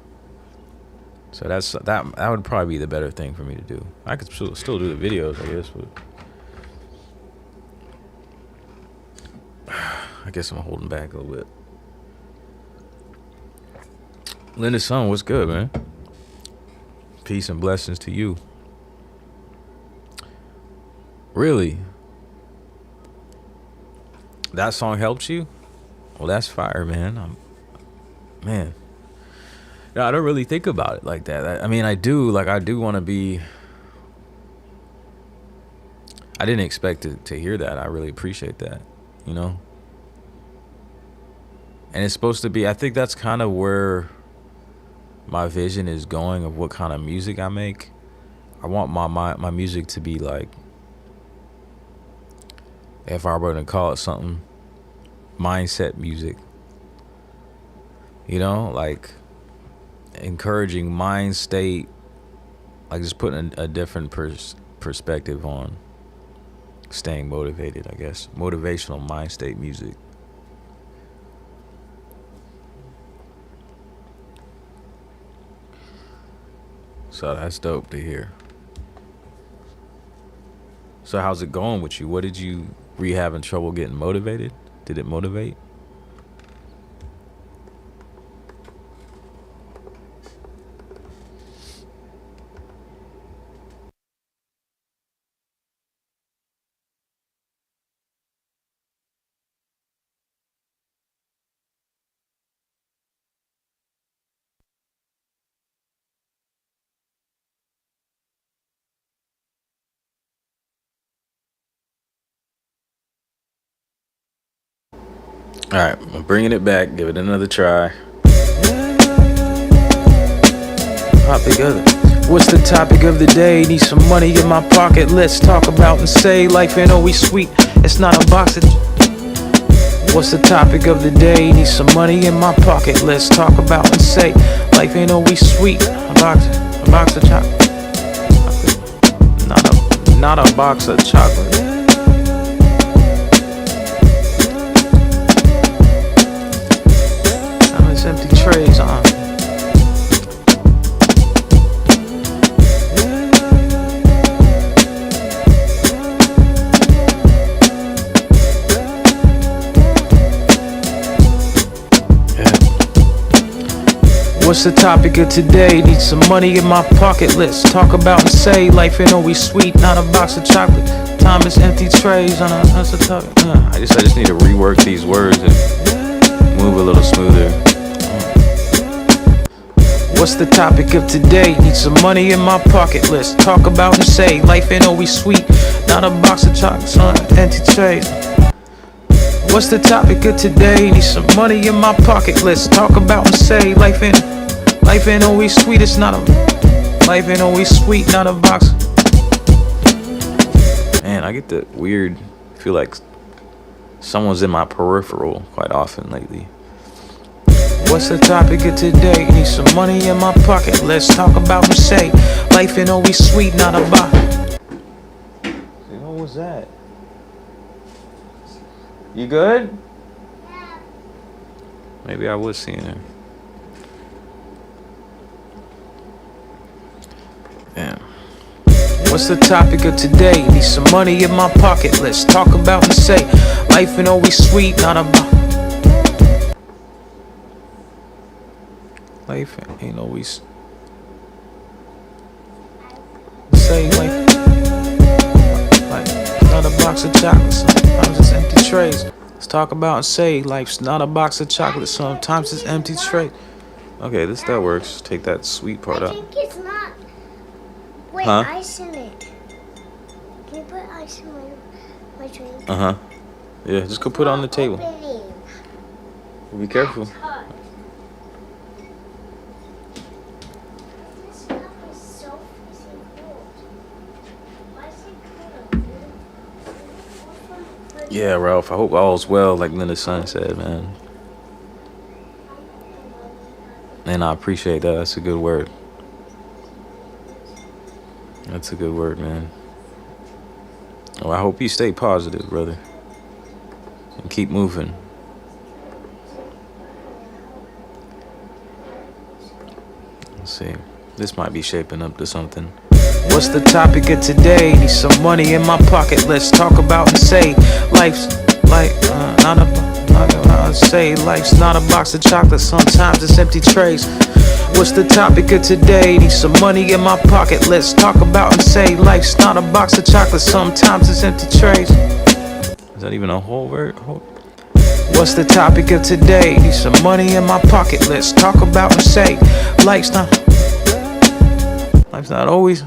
So that would probably be the better thing for me to do. I could still do the videos, I guess, but I guess I'm holding back a little bit. Linda Son, what's good, man? Peace and blessings to you. Really? That song helped you? Well, that's fire, man. Man. Yeah, I don't really think about it like that. I mean, I do want to be. I didn't expect to hear that. I really appreciate that, you know? And it's supposed to be, I think that's kind of where my vision is going of what kind of music I make. I want my music to be like, if I were to call it something, mindset music. You know, like encouraging mind state, like just putting a different perspective on staying motivated, I guess. Motivational mind state music. So that's dope to hear. So how's it going with you? What did you, were you having trouble getting motivated? Did it motivate? All right, I'm bringing it back. Give it another try. Topic of the, what's the topic of the day? Need some money in my pocket. Let's talk about and say life ain't always sweet. It's not a box of. What's the topic of the day? Need some money in my pocket. Let's talk about and say life ain't always sweet. A box of chocolate. Not a box of chocolate. Empty trays on. What's the topic of today? Need some money in my pocket. Let's talk about and say life ain't always sweet. Not a box of chocolate. Time is empty trays on a. That's a topic. I just need to rework these words and move a little smoother. What's the topic of today? Need some money in my pocket. Let's talk about and say life ain't always sweet. Not a box of chocolates on an empty tray. What's the topic of today? Need some money in my pocket. Let's talk about and say life ain't always sweet. It's not a life ain't always sweet. Not a box. Man, I get the weird feel like someone's in my peripheral quite often lately. What's the topic of today? Need some money in my pocket. Let's talk about and say life ain't always sweet, not a box. What was that? You good? Yeah. Maybe I was seeing her. Damn. What's the topic of today? Need some money in my pocket. Let's talk about and say life ain't always sweet, not a box. Life ain't always say life not a box of chocolates. Sometimes it's empty trays. Let's talk about and say life's not a box of chocolates. Sometimes it's empty trays. Okay, that works. Take that sweet part I out. think it's not. Wait, Huh? ice in it. Can you put ice in my drink? Yeah, just go put it on the table. Be careful. This stuff is so freezing cold. Why is it cold? Yeah, Ralph. I hope all's well, like Linda Sun said, man. And I appreciate that. That's a good word. That's a good word, man. Well, I hope you stay positive, brother. And keep moving. Let's see. This might be shaping up to something. What's the topic of today? Need some money in my pocket. Let's talk about and say life's like not a box of chocolates. Sometimes it's empty trays. What's the topic of today? Need some money in my pocket. Let's talk about and say life's not a box of chocolates. Sometimes it's empty trays. Is that even a whole word? What's the topic of today? Need some money in my pocket. Let's talk about and say life's not always.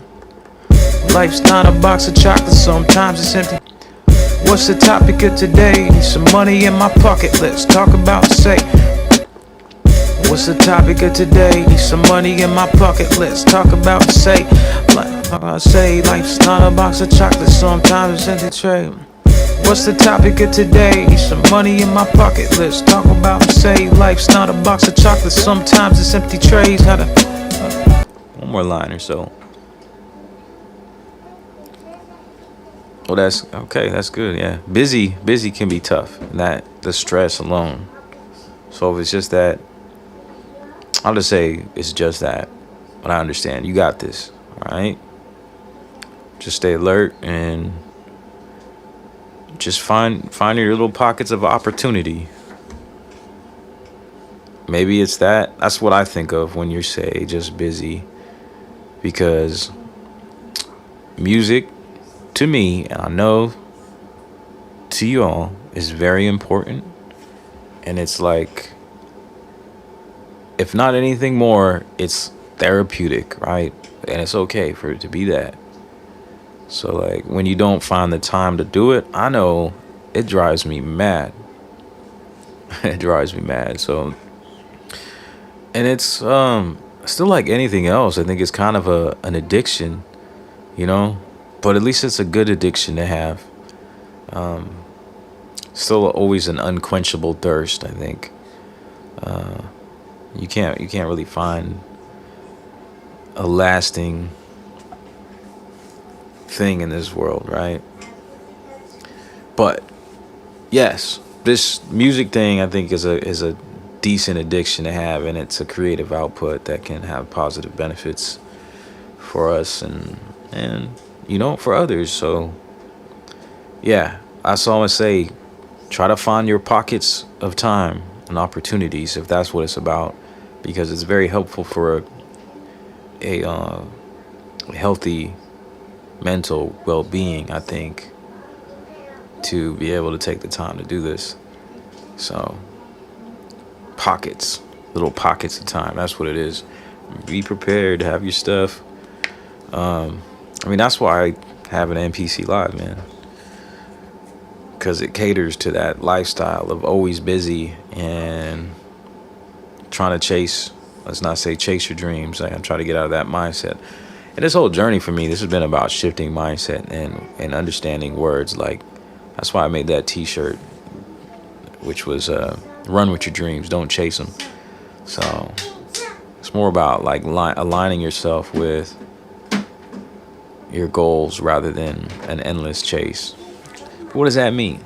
Life's not a box of chocolates. Sometimes it's empty. What's the topic of today? Need some money in my pocket. Let's talk about and say. What's the topic of today? Need some money in my pocket. Let's talk about and say. Life's not a box of chocolates. Sometimes it's empty tray. What's the topic of today? Need some money in my pocket. Let's talk about and say life's not a box of chocolates. Sometimes it's empty trays. One more line or so. Well, that's okay. That's good. Yeah, busy can be tough. The stress alone. So if it's just that, I'll just say it's just that. but I understand. You got this. All right. Just stay alert and just find your little pockets of opportunity. Maybe it's that. That's what I think of when you say just busy, because music to me, and I know to you all, is very important. And it's like, if not anything more, it's therapeutic, right? And it's okay for it to be that. So like when you don't find the time to do it, I know it drives me mad. It drives me mad. So, and it's still like anything else. I think it's kind of an addiction, you know, but at least it's a good addiction to have. Still always an unquenchable thirst, I think. You can't really find a lasting thing in this world, right? But yes, this music thing I think is a decent addiction to have, and it's a creative output that can have positive benefits for us and you know, for others. So yeah, that's all I say. Try to find your pockets of time and opportunities if that's what it's about, because it's very helpful for a healthy mental well-being, I think, to be able to take the time to do this. So pockets, little pockets of time, that's what it is. Be prepared to have your stuff. I mean, that's why I have an NPC Live, man, because it caters to that lifestyle of always busy and trying to chase, let's not say chase your dreams. I'm trying to get out of that mindset. And this whole journey for me, this has been about shifting mindset and understanding words. Like, that's why I made that t-shirt, which was run with your dreams, don't chase them. So it's more about like aligning yourself with your goals rather than an endless chase. But what does that mean?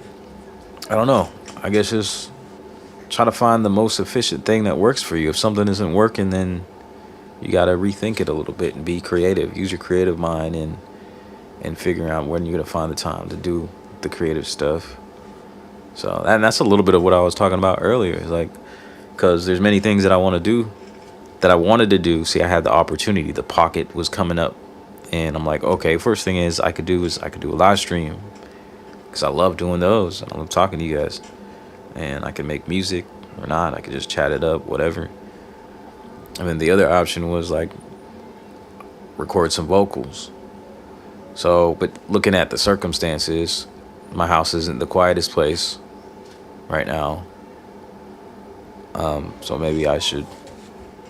I don't know. I guess just try to find the most efficient thing that works for you. If something isn't working, then you got to rethink it a little bit and be creative. Use your creative mind and figuring out when you're going to find the time to do the creative stuff. So, and that's a little bit of what I was talking about earlier. It's like, because there's many things that I want to do, that I wanted to do. See, I had the opportunity. The pocket was coming up. And I'm like, okay, first thing I could do a live stream, because I love doing those. I love talking to you guys. And I can make music or not. I could just chat it up, whatever. And then the other option was like record some vocals. So, but looking at the circumstances, my house isn't the quietest place right now. So maybe I should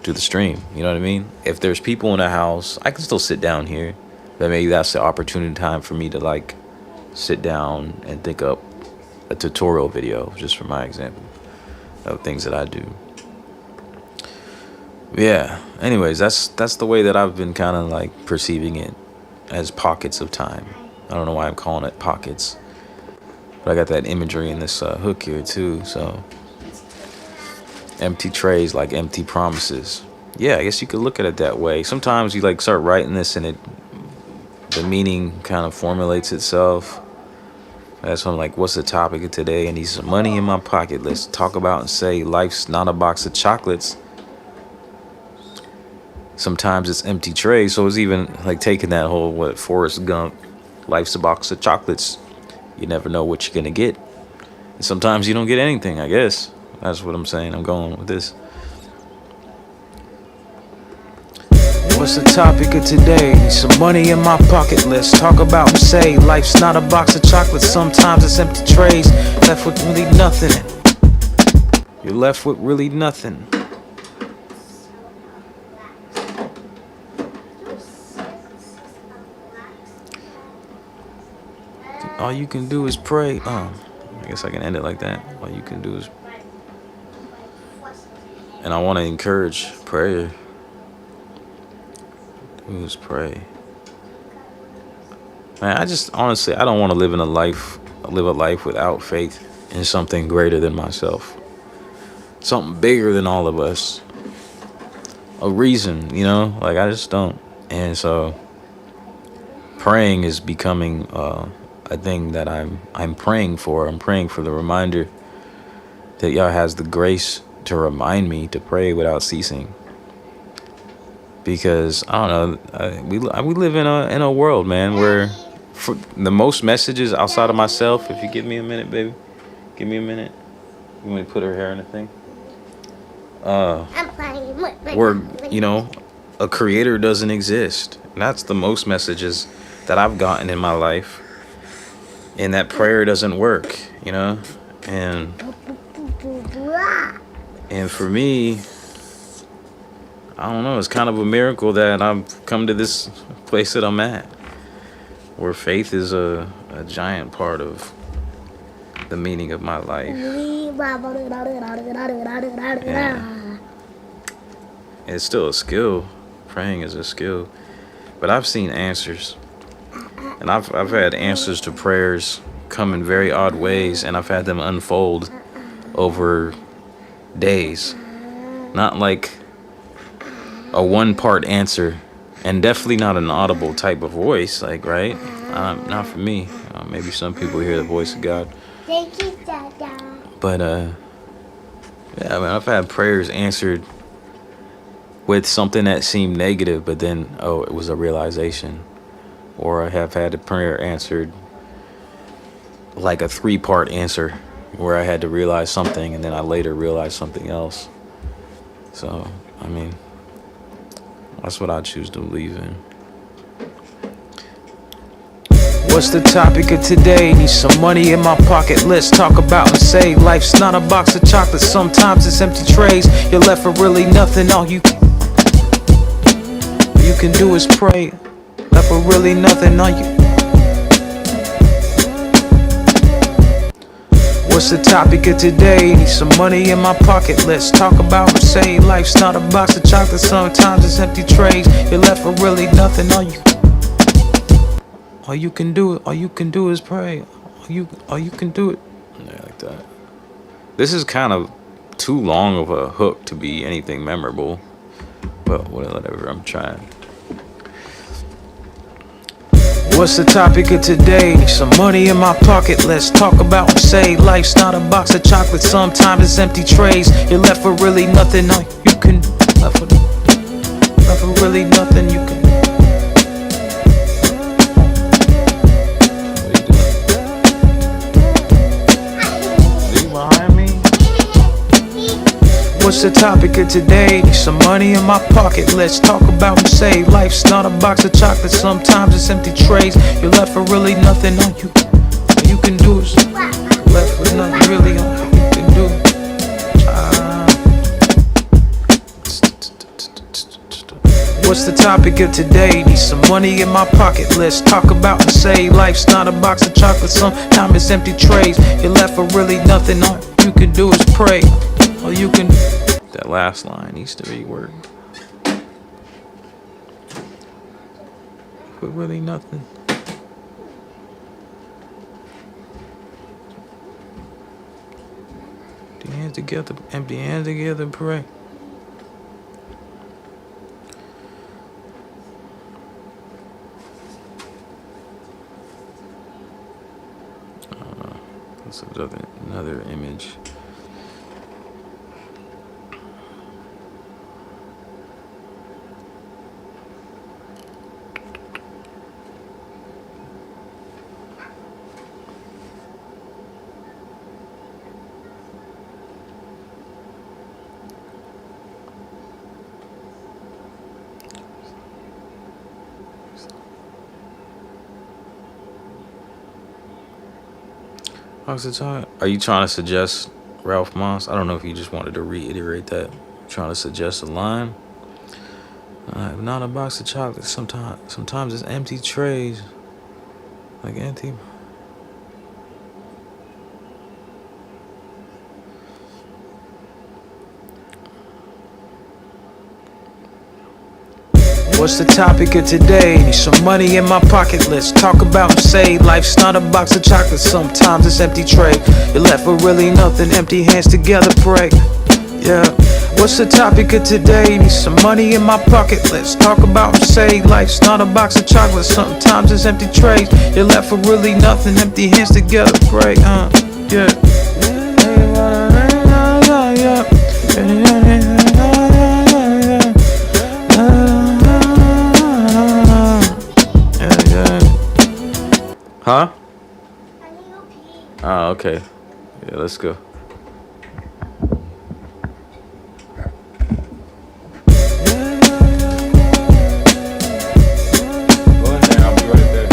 do the stream. You know what I mean? If there's people in the house, I can still sit down here. But maybe that's the opportunity time for me to like sit down and think up a tutorial video, just for my example, of things that I do. Yeah, anyways, that's the way that I've been kind of like perceiving it, as pockets of time. I don't know why I'm calling it pockets, but I got that imagery in this hook here too. So empty trays, like empty promises. Yeah, I guess you could look at it that way. Sometimes you like start writing this and the meaning kind of formulates itself. That's when I'm like, what's the topic of today? I need some money in my pocket. Let's talk about and say life's not a box of chocolates. Sometimes it's empty trays. So it's even like taking that whole Forrest Gump, life's a box of chocolates. You never know what you're gonna get. And sometimes you don't get anything, I guess. That's what I'm saying. I'm going with this. What's the topic of today? Need some money in my pocket. Let's talk about and say life's not a box of chocolates. Sometimes it's empty trays. Left with really nothing. You're left with really nothing. All you can do is pray. I guess I can end it like that. All you can do is, and I want to encourage prayer. Who's pray? Man, I just honestly, I don't want to live a life without faith in something greater than myself, something bigger than all of us. a reason, you know? Like, I just don't. And so praying is becoming a thing that I'm praying for. I'm praying for the reminder that Yah has the grace to remind me to pray without ceasing. Because I don't know, we live in a world, man, where for the most messages outside of myself. If you give me a minute, baby, give me a minute. You want me to put her hair in the thing? I'm playing with Where, you know, a creator doesn't exist. And that's the most messages that I've gotten in my life. And that prayer doesn't work, you know? And for me, I don't know, it's kind of a miracle that I've come to this place that I'm at, where faith is a giant part of the meaning of my life. And it's still a skill. Praying is a skill. But I've seen answers. And I've had answers to prayers come in very odd ways, and I've had them unfold over days. Not like a one-part answer, and definitely not an audible type of voice, like, right? Not for me. Maybe some people hear the voice of God. Thank you, Dada. But yeah, I mean, I've had prayers answered with something that seemed negative, but then, oh, it was a realization. Or I have had a prayer answered like a 3-part answer, where I had to realize something, and then I later realized something else. So, I mean, that's what I choose to believe in. What's the topic of today? Need some money in my pocket. Let's talk about and say life's not a box of chocolates. Sometimes it's empty trays. You're left with really nothing. All you can do is pray. Left with really nothing. All you. What's the topic of today? Need some money in my pocket. Let's talk about and say life's not a box of chocolates. Sometimes it's empty trays. You're left with really nothing. All you can do is pray. All you can do it. Yeah, like that. This is kind of too long of a hook to be anything memorable, but whatever, I'm trying. What's the topic of today? Need some money in my pocket. Let's talk about and say life's not a box of chocolates. Sometimes it's empty trays. You're left with really nothing. All you can left with really nothing. You can. What's the topic of today? Need some money in my pocket. Let's talk about and say life's not a box of chocolates. Sometimes it's empty trays. You're left with really nothing. All you can do is left with nothing. Really, all you can do. What's the topic of today? Need some money in my pocket. Let's talk about and say life's not a box of chocolates. Sometimes it's empty trays. You're left with really nothing. All you can do is pray. All you can. That last line needs to be worked. But really nothing. Empty hands together, pray. That's another image. Are you trying to suggest Ralph Moss? I don't know if you just wanted to reiterate that. Trying to suggest a line. Not a box of chocolates. Sometimes it's empty trays. Like empty. What's the topic of today? Need some money in my pocket. Let's talk about and say life's not a box of chocolates. Sometimes it's empty tray. You're left with really nothing. Empty hands together, pray. Yeah. What's the topic of today? Need some money in my pocket. Let's talk about and say life's not a box of chocolates. Sometimes it's empty trays. You're left with really nothing. Empty hands together. Pray, yeah. Huh? I need to go pee. Oh, okay. Yeah, let's go. Go in there, I'll be right there.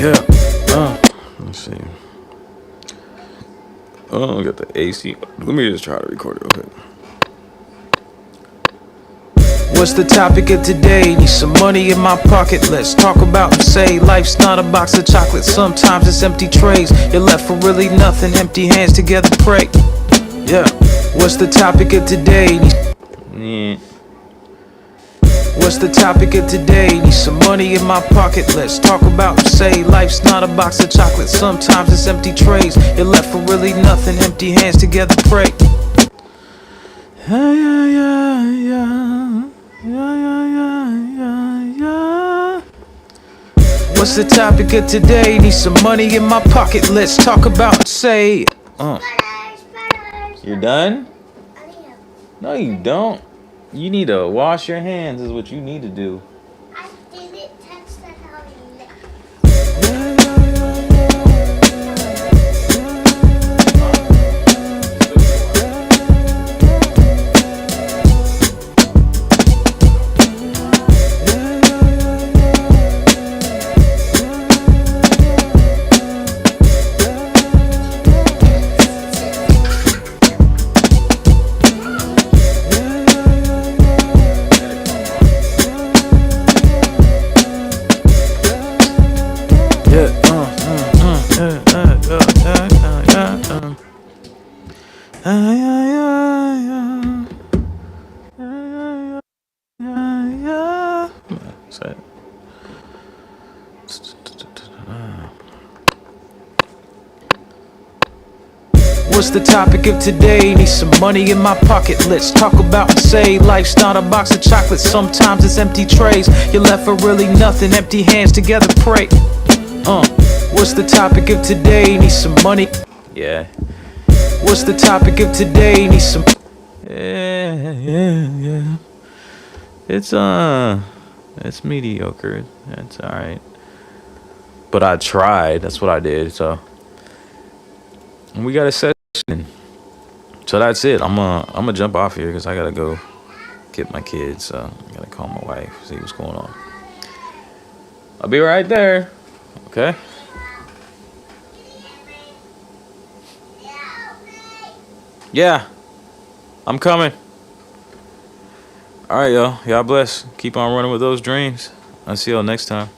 Yeah. Let's see. Oh, I got the AC. Let me just try to record it real quick. What's the topic of today? Need some money in my pocket. Let's talk about and say life's not a box of chocolates. Sometimes it's empty trays. You're left with really nothing. Empty hands together, pray. Yeah. What's the topic of today? Yeah. What's the topic of today? Need some money in my pocket. Let's talk about and say life's not a box of chocolates. Sometimes it's empty trays. You're left with really nothing. Empty hands together, pray. Yeah, yeah, yeah, yeah. Yeah, yeah, yeah, yeah. What's the topic of today? Need some money in my pocket. Let's talk about and say. Spiders. You're done? I need to. No, you don't. You need to wash your hands. Is what you need to do. I didn't touch the helmet. What's the topic of today? Need some money in my pocket. Let's talk about and say life's not a box of chocolates. Sometimes it's empty trays. You're left with really nothing. Empty hands together, pray. What's the topic of today? Need some money. Yeah. What's the topic of today? Need some. Yeah. It's mediocre. It's alright. But I tried. That's what I did. So. And we got a session. So that's it. I'm gonna jump off here because I gotta go get my kids. So I gotta call my wife, see what's going on. I'll be right there. Okay. Yeah, I'm coming. All right, y'all. Y'all bless. Keep on running with those dreams. I'll see y'all next time.